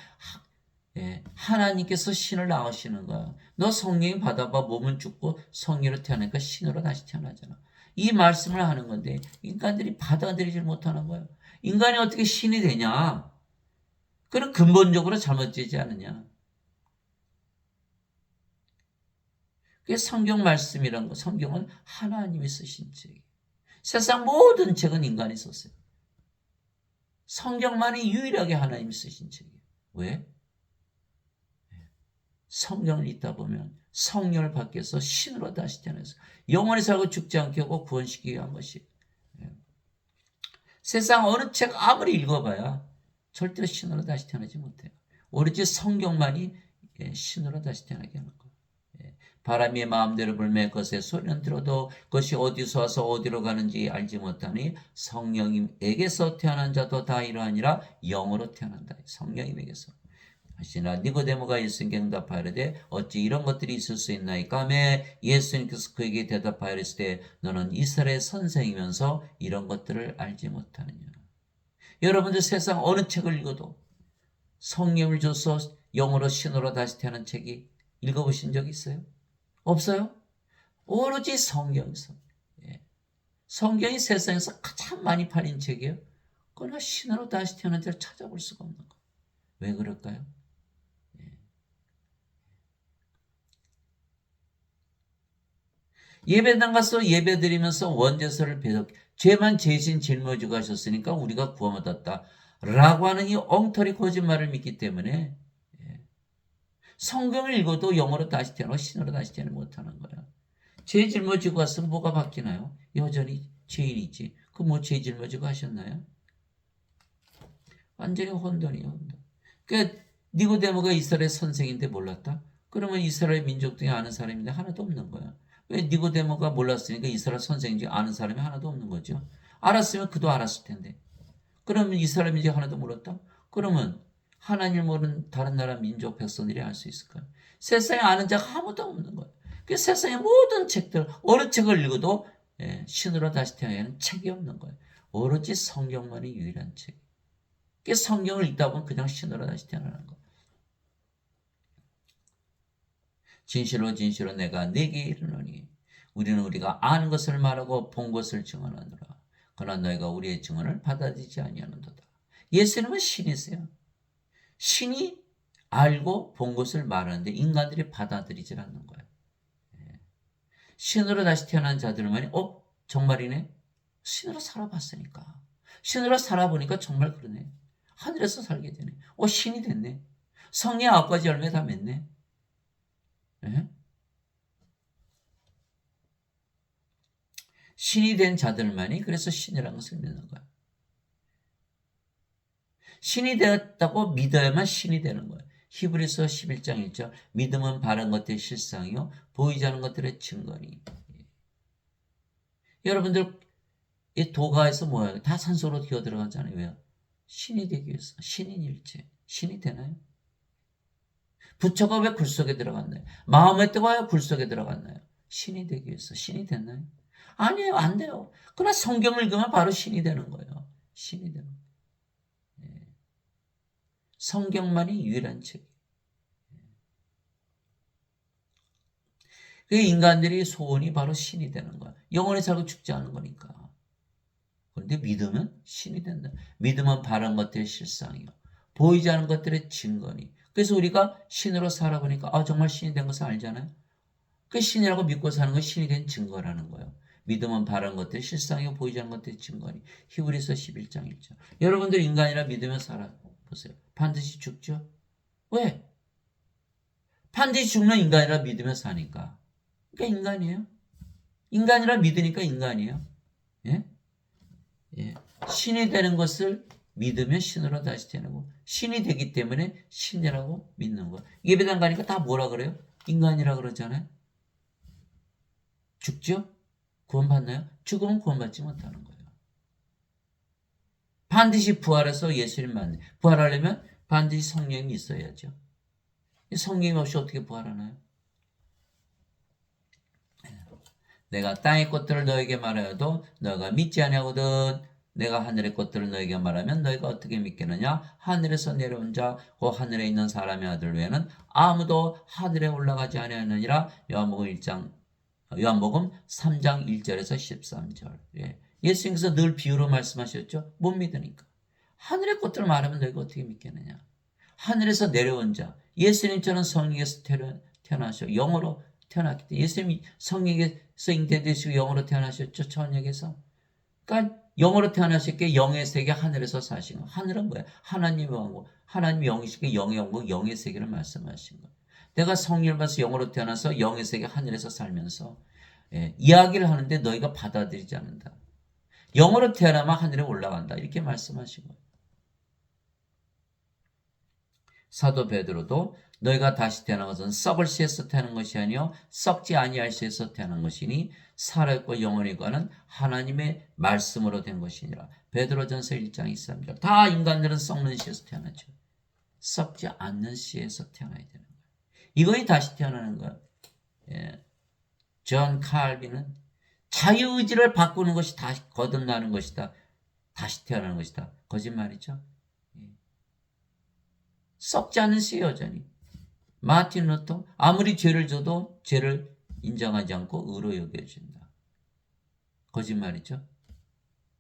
하나님께서 신을 낳으시는 거야. 너 성령님 받아봐. 몸은 죽고 성령으로 태어나니까 신으로 다시 태어나잖아. 이 말씀을 하는 건데 인간들이 받아들이지 못하는 거예요. 인간이 어떻게 신이 되냐? 그건 근본적으로 잘못되지 않느냐? 그게 성경 말씀이란 거. 성경은 하나님이 쓰신 책이에요. 세상 모든 책은 인간이 썼어요. 성경만이 유일하게 하나님이 쓰신 책이에요. 왜? 성경을 읽다 보면 성령을 받게해서 신으로 다시 태어나서 영원히 살고 죽지 않게 하고 구원시키기 위한 것이 세상 어느 책 아무리 읽어봐야 절대로 신으로 다시 태어나지 못해요. 오로지 성경만이 신으로 다시 태어나게 하는 거예요. 바람이 마음대로 불매 것의 소리는 들어도 그것이 어디서 와서 어디로 가는지 알지 못하니 성령님에게서 태어난 자도 다 이러하니라. 영으로 태어난다. 성령님에게서. 하시나 니고데모가 예수님께 응답하여되 어찌 이런 것들이 있을 수 있나이까 하며 예수님께서 그에게 대답하여 이르시되 너는 이스라엘 선생이면서 이런 것들을 알지 못하느냐. 여러분들 세상 어느 책을 읽어도 성령을 줘서 영으로 신으로 다시 태어난 책이 읽어보신 적 있어요? 없어요? 오로지 성경에서. 성경이 세상에서 가장 많이 팔린 책이에요. 그러나 신으로 다시 태어난 자를 찾아볼 수가 없는 거예요. 왜 그럴까요? 예배당 가서 예배드리면서 원죄서를 배석, 죄만 죄신 짊어지고 가셨으니까 우리가 구원받았다 라고 하는 이 엉터리 거짓말을 믿기 때문에 성경을 읽어도 영어로 다시 태어나고 신으로 다시 태어나지 못하는 거야. 죄 짊어지고 갔으면 뭐가 바뀌나요? 여전히 죄인이지. 그 뭐 죄 짊어지고 하셨나요? 완전히 혼돈이에요. 혼돈. 그러니까 니고데모가 이스라엘 선생인데 몰랐다? 그러면 이스라엘 민족 중에 아는 사람인데 하나도 없는 거야. 왜 니고데모가 몰랐으니까 이스라엘 선생 중에 아는 사람이 하나도 없는 거죠. 알았으면 그도 알았을 텐데. 그러면 이스라엘 민족이 하나도 몰랐다? 그러면 하나님을 모르는 다른 나라 민족 백성들이 알 수 있을까요? 세상에 아는 자가 아무도 없는 거예요. 그 세상의 모든 책들, 어느 책을 읽어도 신으로 다시 태어나는 책이 없는 거예요. 오로지 성경만이 유일한 책. 그 성경을 읽다 보면 그냥 신으로 다시 태어나는 거예요. 진실로 진실로 내가 네게 이르노니 우리는 우리가 아는 것을 말하고 본 것을 증언하노라. 그러나 너희가 우리의 증언을 받아들이지 아니하는도다. 예수님은 신이세요. 신이 알고 본 것을 말하는데 인간들이 받아들이질 않는 거예요. 신으로 다시 태어난 자들만이 정말이네. 신으로 살아봤으니까. 신으로 살아보니까 정말 그러네. 하늘에서 살게 되네. 신이 됐네. 성령 9가지 열매 다 맺네. 신이 된 자들만이 그래서 신이라는 것을 믿는 거예요. 신이 되었다고 믿어야만 신이 되는 거예요. 히브리서 11장 1절 믿음은 바른 것들의 실상이요 보이지 않는 것들의 증거니. 여러분들 이 도가에서 뭐예요? 다 산소로 기어 들어가잖아요. 왜요? 신이 되기 위해서. 신인 일체. 신이 되나요? 부처가 왜 굴 속에 들어갔나요? 마음의 뜨가 왜 굴 속에 들어갔나요? 신이 되기 위해서. 신이 됐나요? 아니에요. 안 돼요. 그러나 성경을 읽으면 바로 신이 되는 거예요. 신이 되는 거예요. 예. 성경만이 유일한 책. 그 인간들이 소원이 바로 신이 되는 거야. 영원히 살고 죽지 않은 거니까. 그런데 믿음은 신이 된다. 믿음은 바른 것들의 실상이요. 보이지 않은 것들의 증거니. 그래서 우리가 신으로 살아보니까 정말 신이 된 것을 알잖아요. 그 신이라고 믿고 사는 것이 신이 된 증거라는 거예요. 믿음은 바른 것들의 실상이요. 보이지 않은 것들의 증거니. 히브리서 11장 1절. 여러분들 인간이라 믿으며 살아보세요. 반드시 죽죠? 왜? 반드시 죽는 인간이라 믿으며 사니까. 그러니까 인간이에요. 인간이라 믿으니까 인간이에요. 예? 예. 신이 되는 것을 믿으면 신으로 다시 되고 신이 되기 때문에 신이라고 믿는 거. 예배당 가니까 다 뭐라 그래요? 인간이라 그러잖아요. 죽죠? 구원받나요? 죽으면 구원받지 못하는 거예요. 반드시 부활해서 예수님 만나. 부활하려면 반드시 성령이 있어야죠. 성령이 없이 어떻게 부활하나요? 내가 땅의 것들을 너에게 말하여도 너가 믿지 아니하거든. 내가 하늘의 것들을 너에게 말하면 너희가 어떻게 믿겠느냐? 하늘에서 내려온 자, 그 하늘에 있는 사람의 아들 외에는 아무도 하늘에 올라가지 아니하느니라. 요한복음 3장 1절에서 13절. 예. 예수님께서 늘 비유로 말씀하셨죠. 못 믿으니까. 하늘의 것들을 말하면 너희가 어떻게 믿겠느냐? 하늘에서 내려온 자, 예수님처럼 성령에서 태어나셔 영으로 태어났기 때문에 예수님이 성령에서 잉태되시고 영으로 태어나셨죠. 천역에서. 그러니까 영으로 태어나셨기에 영의 세계 하늘에서 사신 거. 하늘은 뭐야? 하나님의 왕국. 하나님이 영이시기에 영의 왕국, 영의 세계를 말씀하신 거. 내가 성령을 받아서 영으로 태어나서 영의 세계 하늘에서 살면서 이야기를 하는데 너희가 받아들이지 않는다. 영으로 태어나면 하늘에 올라간다. 이렇게 말씀하신 거예요. 사도 베드로도 너희가 다시 태어난 것은 썩을 씨에서 태어난 것이 아니요 썩지 아니할 씨에서 태어난 것이니 살아있고 영원히 가는 하나님의 말씀으로 된 것이니라. 베드로전서 1장 23절. 다 인간들은 썩는 씨에서 태어나죠. 썩지 않는 씨에서 태어나야 되는 거예요. 이거이 다시 태어나는 거예요. 예. 존 칼빈은 자유의지를 바꾸는 것이 다시 거듭나는 것이다. 다시 태어나는 것이다. 거짓말이죠. 썩지 않은 씨 여전히. 마틴 루터 아무리 죄를 져도 죄를 인정하지 않고 의로 여겨진다. 거짓말이죠.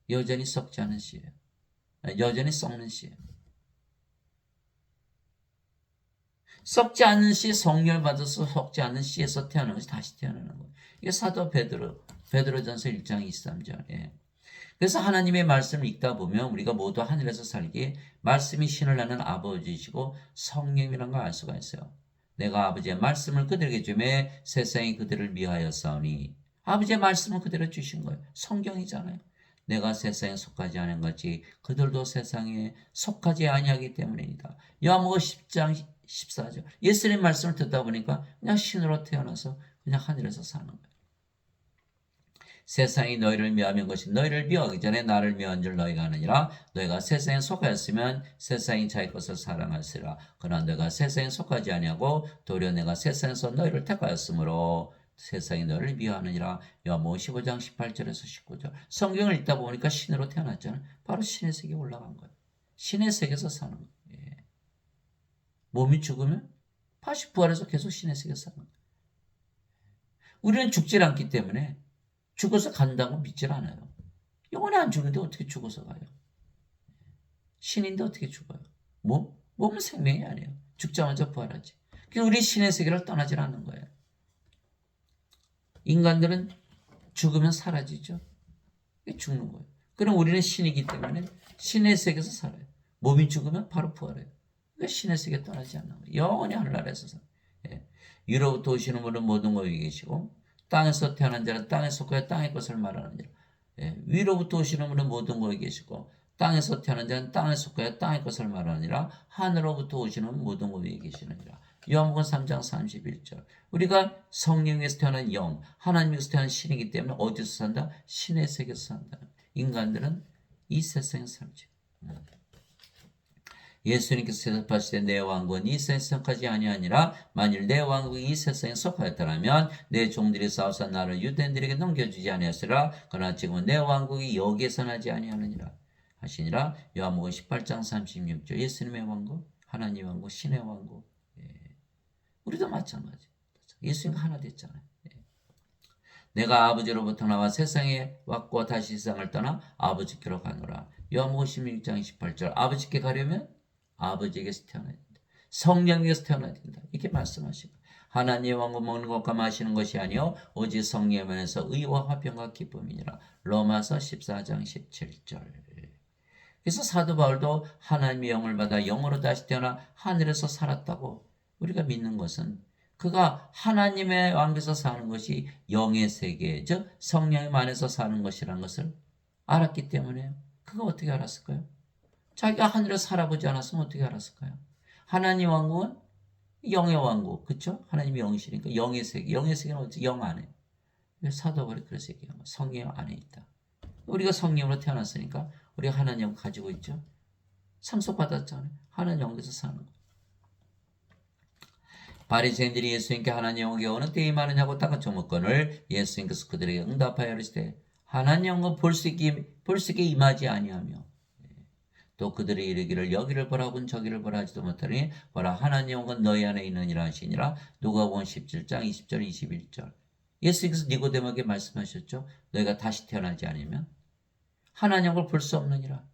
여전히 썩지 않은 씨예요. 여전히 썩는 씨예요. 썩지 않는 씨, 성령을 받아서 썩지 않는 씨에서 태어나는 것이 다시 태어나는 거예요. 이게 사도 베드로전서 1장 23절. 예. 그래서 하나님의 말씀을 읽다 보면 우리가 모두 하늘에서 살기에 말씀이 신을 낳는 아버지이시고 성령이라는 걸 알 수가 있어요. 내가 아버지의 말씀을 그들에게 주매 세상이 그들을 미하였사오니. 아버지의 말씀을 그대로 주신 거예요. 성경이잖아요. 내가 세상에 속하지 않은 것이 그들도 세상에 속하지 아니하기 때문입니다. 요한복음 10장 14절. 예수님의 말씀을 듣다 보니까 그냥 신으로 태어나서 그냥 하늘에서 사는 거예요. 세상이 너희를 미워하는 것이 너희를 미워하기 전에 나를 미워한 줄 너희가 아느니라. 너희가 세상에 속하였으면 세상이 자기 것을 사랑하시라. 그러나 너희가 세상에 속하지 아니하고 도리어 내가 세상에서 너희를 택하였으므로 세상이 너희를 미워하느니라. 요한복음 15장 18절에서 19절. 성경을 읽다 보니까 신으로 태어났잖아요. 바로 신의 세계에 올라간 거예요. 신의 세계에서 사는 거예요. 예. 몸이 죽으면 다시 부활해서 계속 신의 세계에서 사는 거예요. 우리는 죽질 않기 때문에 죽어서 간다고 믿질 않아요. 영원히 안 죽는데 어떻게 죽어서 가요? 신인데 어떻게 죽어요? 몸은 생명이 아니에요. 죽자마자 부활하지. 그래서 우리 신의 세계를 떠나질 않는 거예요. 인간들은 죽으면 사라지죠. 죽는 거예요. 그럼 우리는 신이기 때문에 신의 세계에서 살아요. 몸이 죽으면 바로 부활해요. 그러니까 신의 세계에 떠나지 않는 거예요. 영원히 하늘나라에서 살아요. 예. 위로부터 오시는 분은 모든 것이 계시고 땅에서 태어난 자는 땅에 속하여 땅의 것을 말하느니라. 예, 위로부터 오시는 분은 모든 것이 계시고 땅에서 태어난 자는 땅에 속하여 땅의 것을 말하느니라. 하늘로부터 오시는 분은 모든 것이 계시느니라. 요한복음 3장 31절. 우리가 성령에서 태어난 영, 하나님에서 태어난 신이기 때문에 어디서 산다? 신의 세계에서 산다. 인간들은 이 세상에 살죠. 예수님께서 대답하시되 내 왕국은 이 세상에 속하지 아니하니라. 만일 내 왕국이 이 세상에 속하였더라면 내 종들이 싸워서 나를 유대인들에게 넘겨주지 아니하였으라. 그러나 지금은 내 왕국이 여기에서 나지 아니하느니라 하시니라. 요한복음 18장 36절. 예수님의 왕국, 하나님의 왕국, 신의 왕국. 우리도 마찬가지. 예수님과 하나 됐잖아요. 내가 아버지로부터 나와 세상에 왔고 다시 세상을 떠나 아버지께로 가노라. 요한복음 16장 28절. 아버지께 가려면 아버지에게서 태어나야 된다. 성령에게서 태어나야 된다. 이렇게 말씀하시고, 하나님의 왕국 먹는 것과 마시는 것이 아니요 오직 성령의 면에서 의와 화평과 기쁨이니라. 로마서 14장 17절. 그래서 사도 바울도 하나님의 영을 받아 영으로 다시 태어나 하늘에서 살았다고 우리가 믿는 것은, 그가 하나님의 왕국에서 사는 것이 영의 세계, 즉 성령의 안에서 사는 것이라는 것을 알았기 때문에요. 그가 어떻게 알았을까요? 자기가 하늘에서 살아보지 않았으면 어떻게 알았을까요? 하나님 왕국은 영의 왕국, 그렇죠? 하나님이 영이시니까 영의 세계, 영의 세계는 어떻게 영 안에. 사도 바울이 그래서 얘기한 거예요. 성령 안에 있다. 우리가 성령으로 태어났으니까 우리가 하나님 영 가지고 있죠. 상속받았잖아요. 하나님 영에서 사는 거. 바리새인들이 예수님께 하나님 영에게 어느 때 임하느냐고 따가죠 묻건을 예수님께서 그들에게 응답하여 이르시되 하나님 영은 볼 수 있게 임하지 아니하며, 또 그들이 이르기를 여기를 보라군 저기를 보라 하지도 못하니 보라 하나님 영은 너희 안에 있느니라 하시니라. 누가복음 17장 20절 21절. 예수님께서 니고데모에게 말씀하셨죠. 너희가 다시 태어나지 않으면 하나님 영을 볼 수 없느니라.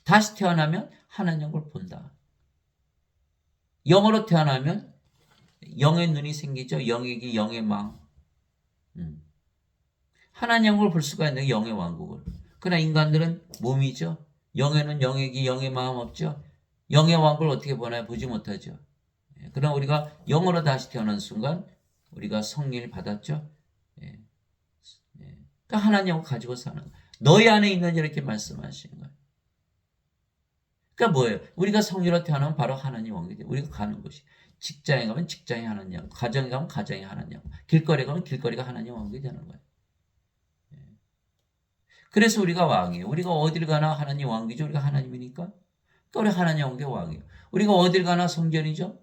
다시 태어나면 하나님 영을 본다. 영으로 태어나면 영의 눈이 생기죠. 영의 영의 망. 하나님 영을 볼 수가 있는 영의 왕국을. 그러나 인간들은 몸이죠. 영에는 영의 영의 마음 없죠. 영의 왕국을 어떻게 보나요? 보지 못하죠. 그러나 우리가 영으로 다시 태어난 순간 우리가 성령을 받았죠. 그러니까 하나님 영을 가지고 사는 거예요. 너희 안에 있는 이렇게 말씀하시는 거예요. 그러니까 뭐예요? 우리가 성령으로 태어나면 바로 하나님 왕국이 돼요. 우리가 가는 곳이. 직장에 가면 직장이 하나님 왕국, 가정에 가면 가정이 하나님 왕국, 길거리에 가면 길거리가 하나님 왕국이 되는 거예요. 그래서 우리가 왕이에요. 우리가 어딜 가나 하나님 왕이죠. 우리가 하나님이니까. 그러니까 우리 하나님 왕국의 왕이에요. 우리가 어딜 가나 성전이죠.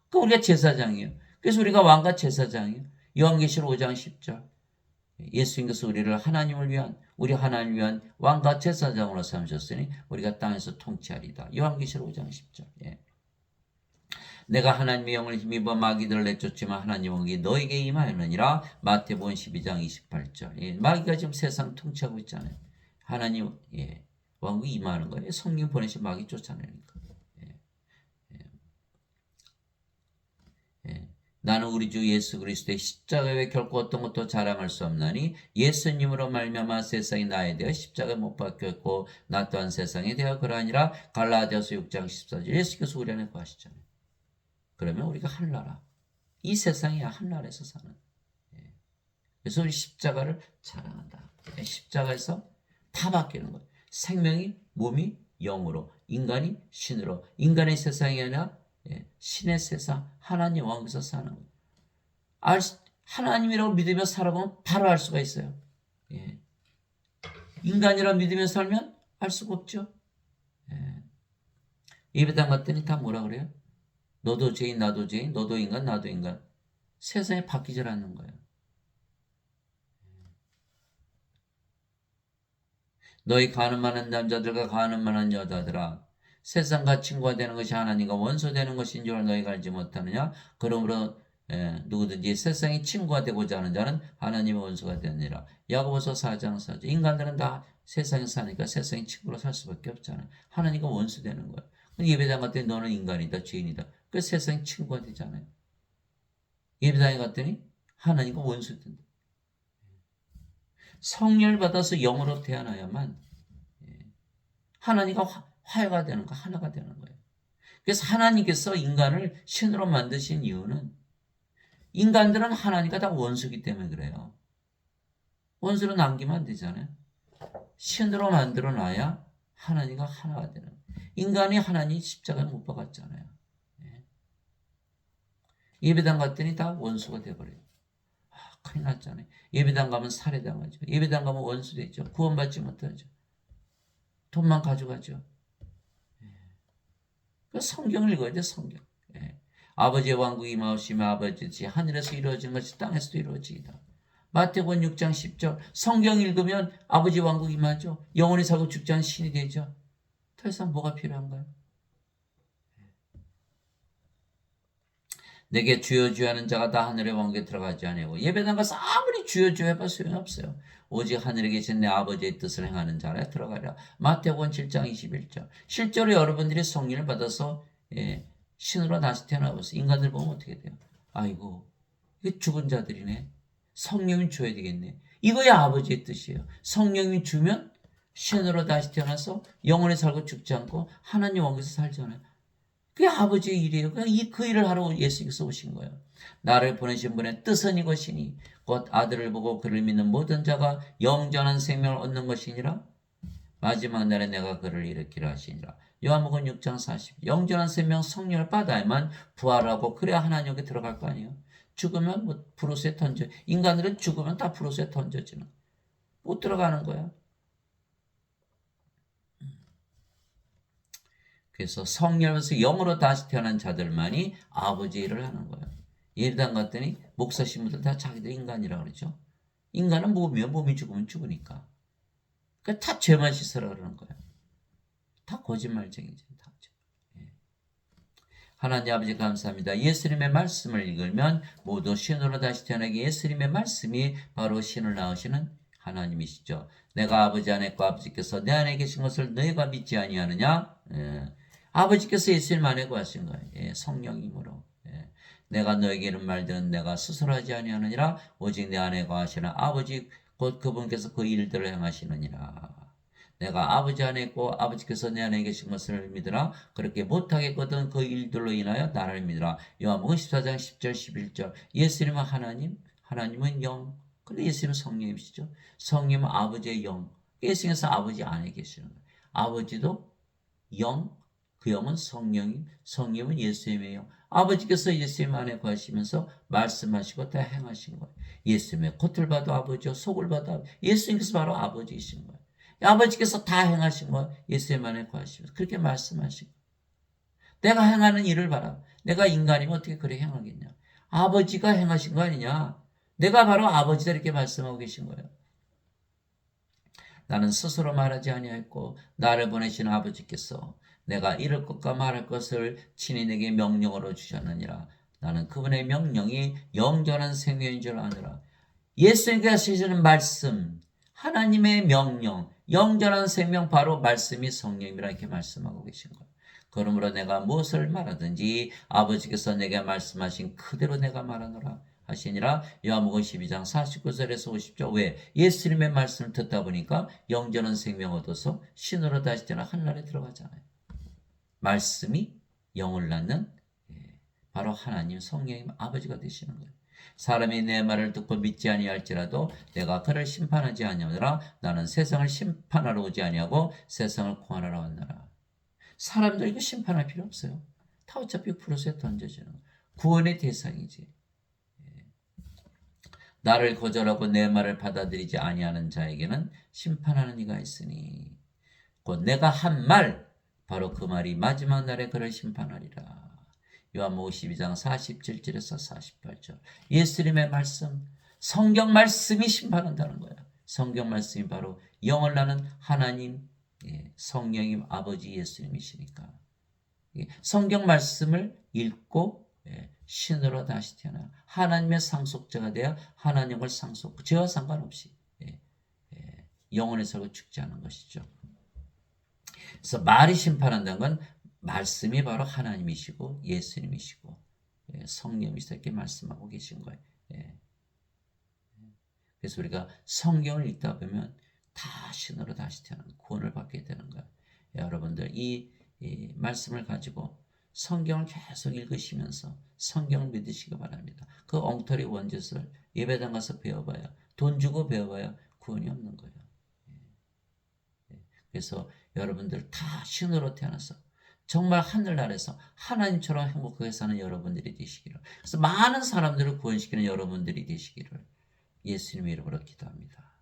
그러니까 우리가 제사장이에요. 그래서 우리가 왕과 제사장이에요. 요한계시록 5장 10절. 예수님께서 우리를 하나님을 위한, 우리 하나님을 위한 왕과 제사장으로 삼으셨으니 우리가 땅에서 통치하리다. 요한계시록 5장 10절. 예. 내가 하나님의 영을 힘입어 마귀들을 내쫓지만 하나님 왕국이 너에게 임하였느니라. 마태복음 12장 28절. 예. 마귀가 지금 세상 통치하고 있잖아요. 하나님 왕국이 임하는 거예요. 성령 보내신 마귀 쫓아내니까. 나는 우리 주 예수 그리스도의 십자가 외에 결코 어떤 것도 자랑할 수 없나니 예수님으로 말미암아 세상이 나에 대하여 십자가에 못 박혔고 나 또한 세상에 대하여 그러하니라. 갈라디아서 6장 14절. 예수께서 우리 안에 거하시잖아요. 그러면 우리가 하늘나라, 이 세상이 하늘나라에서 사는. 그래서 우리 십자가를 자랑한다. 십자가에서 다 바뀌는 거예요. 생명이, 몸이 영으로, 인간이 신으로. 인간의 세상이 아니라 신의 세상, 하나님 왕국에서 사는 거예요. 하나님이라고 믿으며 살아보면 바로 알 수가 있어요. 인간이라고 믿으며 살면 알 수가 없죠. 예배당 갔더니 다 뭐라 그래요? 너도 죄인 나도 죄인, 너도 인간 나도 인간. 세상이 바뀌질 않는 거예요. 너희 가늠하는 남자들과 가늠하는 여자들아, 세상과 친구가 되는 것이 하나님과 원수 되는 것인 줄 너희가 알지 못하느냐? 그러므로 누구든지 세상의 친구가 되고자 하는 자는 하나님의 원수가 되느니라. 야고보서 4장 4절. 인간들은 다 세상에 사니까 세상의 친구로 살 수밖에 없잖아요. 하나님과 원수 되는 거예요. 예배당 갔더니 너는 인간이다, 죄인이다. 그 세상의 친구가 되잖아요. 예배당에 갔더니 하나님과 원수 된다. 성령을 받아서 영으로 태어나야만 하나님과 화해가 되는 거, 하나가 되는 거예요. 그래서 하나님께서 인간을 신으로 만드신 이유는 인간들은 하나님과 다 원수기 때문에 그래요. 원수로 남기면 안 되잖아요. 신으로 만들어 놔야 하나님과 하나가 되는 거예요. 인간이 하나님 십자가에 못 박았잖아요. 예배당 갔더니 다 원수가 돼버려요. 큰일 났잖아요. 예배당 가면 살해당하죠. 예배당 가면 원수 되죠. 구원받지 못하죠. 돈만 가져가죠. 성경을 읽어야 돼, 성경. 예. 아버지의 왕국이 임하시며 아버지 뜻이 하늘에서 이루어진 것이 땅에서도 이루어지이다. 마태복음 6장 10절. 성경 읽으면 아버지 왕국이 임하죠. 영원히 살고 죽지 않은 신이 되죠. 더 이상 뭐가 필요한가요? 내게 주여 주여 하는 자가 다 하늘의 왕국에 들어가지 아니하고 예배당 가서 아무리 주여 주여 해봐 소용없어요. 오직 하늘에 계신 내 아버지의 뜻을 행하는 자라 들어가랴. 마태복음 7장 21절. 실제로 여러분들이 성령을 받아서 신으로 다시 태어나보세요. 인간들 보면 어떻게 돼요? 아이고 이게 죽은 자들이네. 성령이 줘야 되겠네. 이거야 아버지의 뜻이에요. 성령이 주면 신으로 다시 태어나서 영원히 살고 죽지 않고 하나님 왕국에서 살잖아요. 그게 아버지의 일이에요. 그 일을 하러 예수께서 오신 거예요. 나를 보내신 분의 뜻은 이것이니 곧 아들을 보고 그를 믿는 모든 자가 영전한 생명을 얻는 것이니라. 마지막 날에 내가 그를 일으키라 하시니라. 요한복음 6장 40. 영전한 생명 성령을 받아야만 부활하고 그래야 하나님께 들어갈 거 아니에요. 죽으면 뭐 브루스에 던져. 인간들은 죽으면 다 브루스에 던져지는. 못 들어가는 거야. 그래서 성령에서 영으로 다시 태어난 자들만이 아버지 일을 하는 거예요. 예배당 갔더니 목사 신부들 다 자기들 인간이라고 그러죠. 인간은 몸이 죽으면 죽으니까. 그러니까 다 죄만 씻으라 그러는 거예요. 다 거짓말쟁이죠. 다. 하나님 아버지 감사합니다. 예수님의 말씀을 읽으면 모두 신으로 다시 태어나게 예수님의 말씀이 바로 신을 낳으시는 하나님이시죠. 내가 아버지 안에 있고 아버지께서 내 안에 계신 것을 너희가 믿지 아니하느냐? 아버지께서 예수님 안에 거하신 거예요. 성령이므로. 내가 너에게 이런 말들은 내가 스스로 하지 아니하느니라. 오직 내 안에 거하시는 아버지 곧 그분께서 그 일들을 행하시느니라. 내가 아버지 안에 있고 아버지께서 내 안에 계신 것을 믿으라. 그렇게 못하겠거든 그 일들로 인하여 나를 믿으라. 요한복음 14장 10절 11절. 예수님은 하나님, 하나님은 영. 근데 예수님은 성령이시죠. 성령은 아버지의 영. 예수님께서 아버지 안에 계시는 거예요. 아버지도 영, 그 영은 성령임, 성령은 예수님의 영. 아버지께서 예수님 안에 거하시면서 말씀하시고 다 행하신 거예요. 예수님의 겉을 봐도 아버지요, 속을 봐도 아버지. 예수님께서 바로 아버지이신 거예요. 아버지께서 다 행하신 거 예수님 안에 거하시면서 그렇게 말씀하시고 내가 행하는 일을 봐라. 내가 인간이면 어떻게 그렇게 행하겠냐. 아버지가 행하신 거 아니냐. 내가 바로 아버지다 이렇게 말씀하고 계신 거예요. 나는 스스로 말하지 아니하였고 나를 보내신 아버지께서 내가 이럴 것과 말할 것을 친히 내게 명령으로 주셨느니라. 나는 그분의 명령이 영전한 생명인 줄 아느라. 예수님께서 하시는 말씀, 하나님의 명령, 영전한 생명 바로 말씀이 성령이라 이렇게 말씀하고 계신 거예요. 그러므로 내가 무엇을 말하든지 아버지께서 내게 말씀하신 그대로 내가 말하노라 하시니라. 요한복음 12장 49절에서 50절. 왜? 예수님의 말씀을 듣다 보니까 영전한 생명 얻어서 신으로 다시 태어나 하늘나라에 들어가잖아요. 말씀이 영을 낳는 바로 하나님 성령님 아버지가 되시는 거예요. 사람이 내 말을 듣고 믿지 아니할지라도 내가 그를 심판하지 아니하노라. 나는 세상을 심판하러 오지 아니하고 세상을 구원하러 왔노라. 사람들 이거 심판할 필요 없어요. 다 어차피 브루스에 던져지는 구원의 대상이지. 나를 거절하고 내 말을 받아들이지 아니하는 자에게는 심판하는 이가 있으니 곧 내가 한 말 바로 그 말이 마지막 날에 그를 심판하리라. 요한복음 12장 47절에서 48절. 예수님의 말씀, 성경 말씀이 심판한다는 거예요. 성경 말씀이 바로 영을 낳는 하나님, 성령님 아버지 예수님이시니까. 성경 말씀을 읽고 신으로 다시 태어나 하나님의 상속자가 되어 하나님을 상속, 죄와 상관없이 영원히 살고 죽지 않은 것이죠. 그래서 말이 심판한다는 건 말씀이 바로 하나님이시고 예수님이시고 성령이시다 이렇게 말씀하고 계신 거예요. 그래서 우리가 성경을 읽다 보면 다 신으로 다시 태어나는 구원을 받게 되는 거예요. 여러분들 이 말씀을 가지고 성경을 계속 읽으시면서 성경을 믿으시기 바랍니다. 그 엉터리 원죄를 예배당 가서 배워봐야 돈 주고 배워봐야 구원이 없는 거예요. 그래서 여러분들 다 신으로 태어나서 정말 하늘나라에서 하나님처럼 행복하게 사는 여러분들이 되시기를, 그래서 많은 사람들을 구원시키는 여러분들이 되시기를 예수님의 이름으로 기도합니다.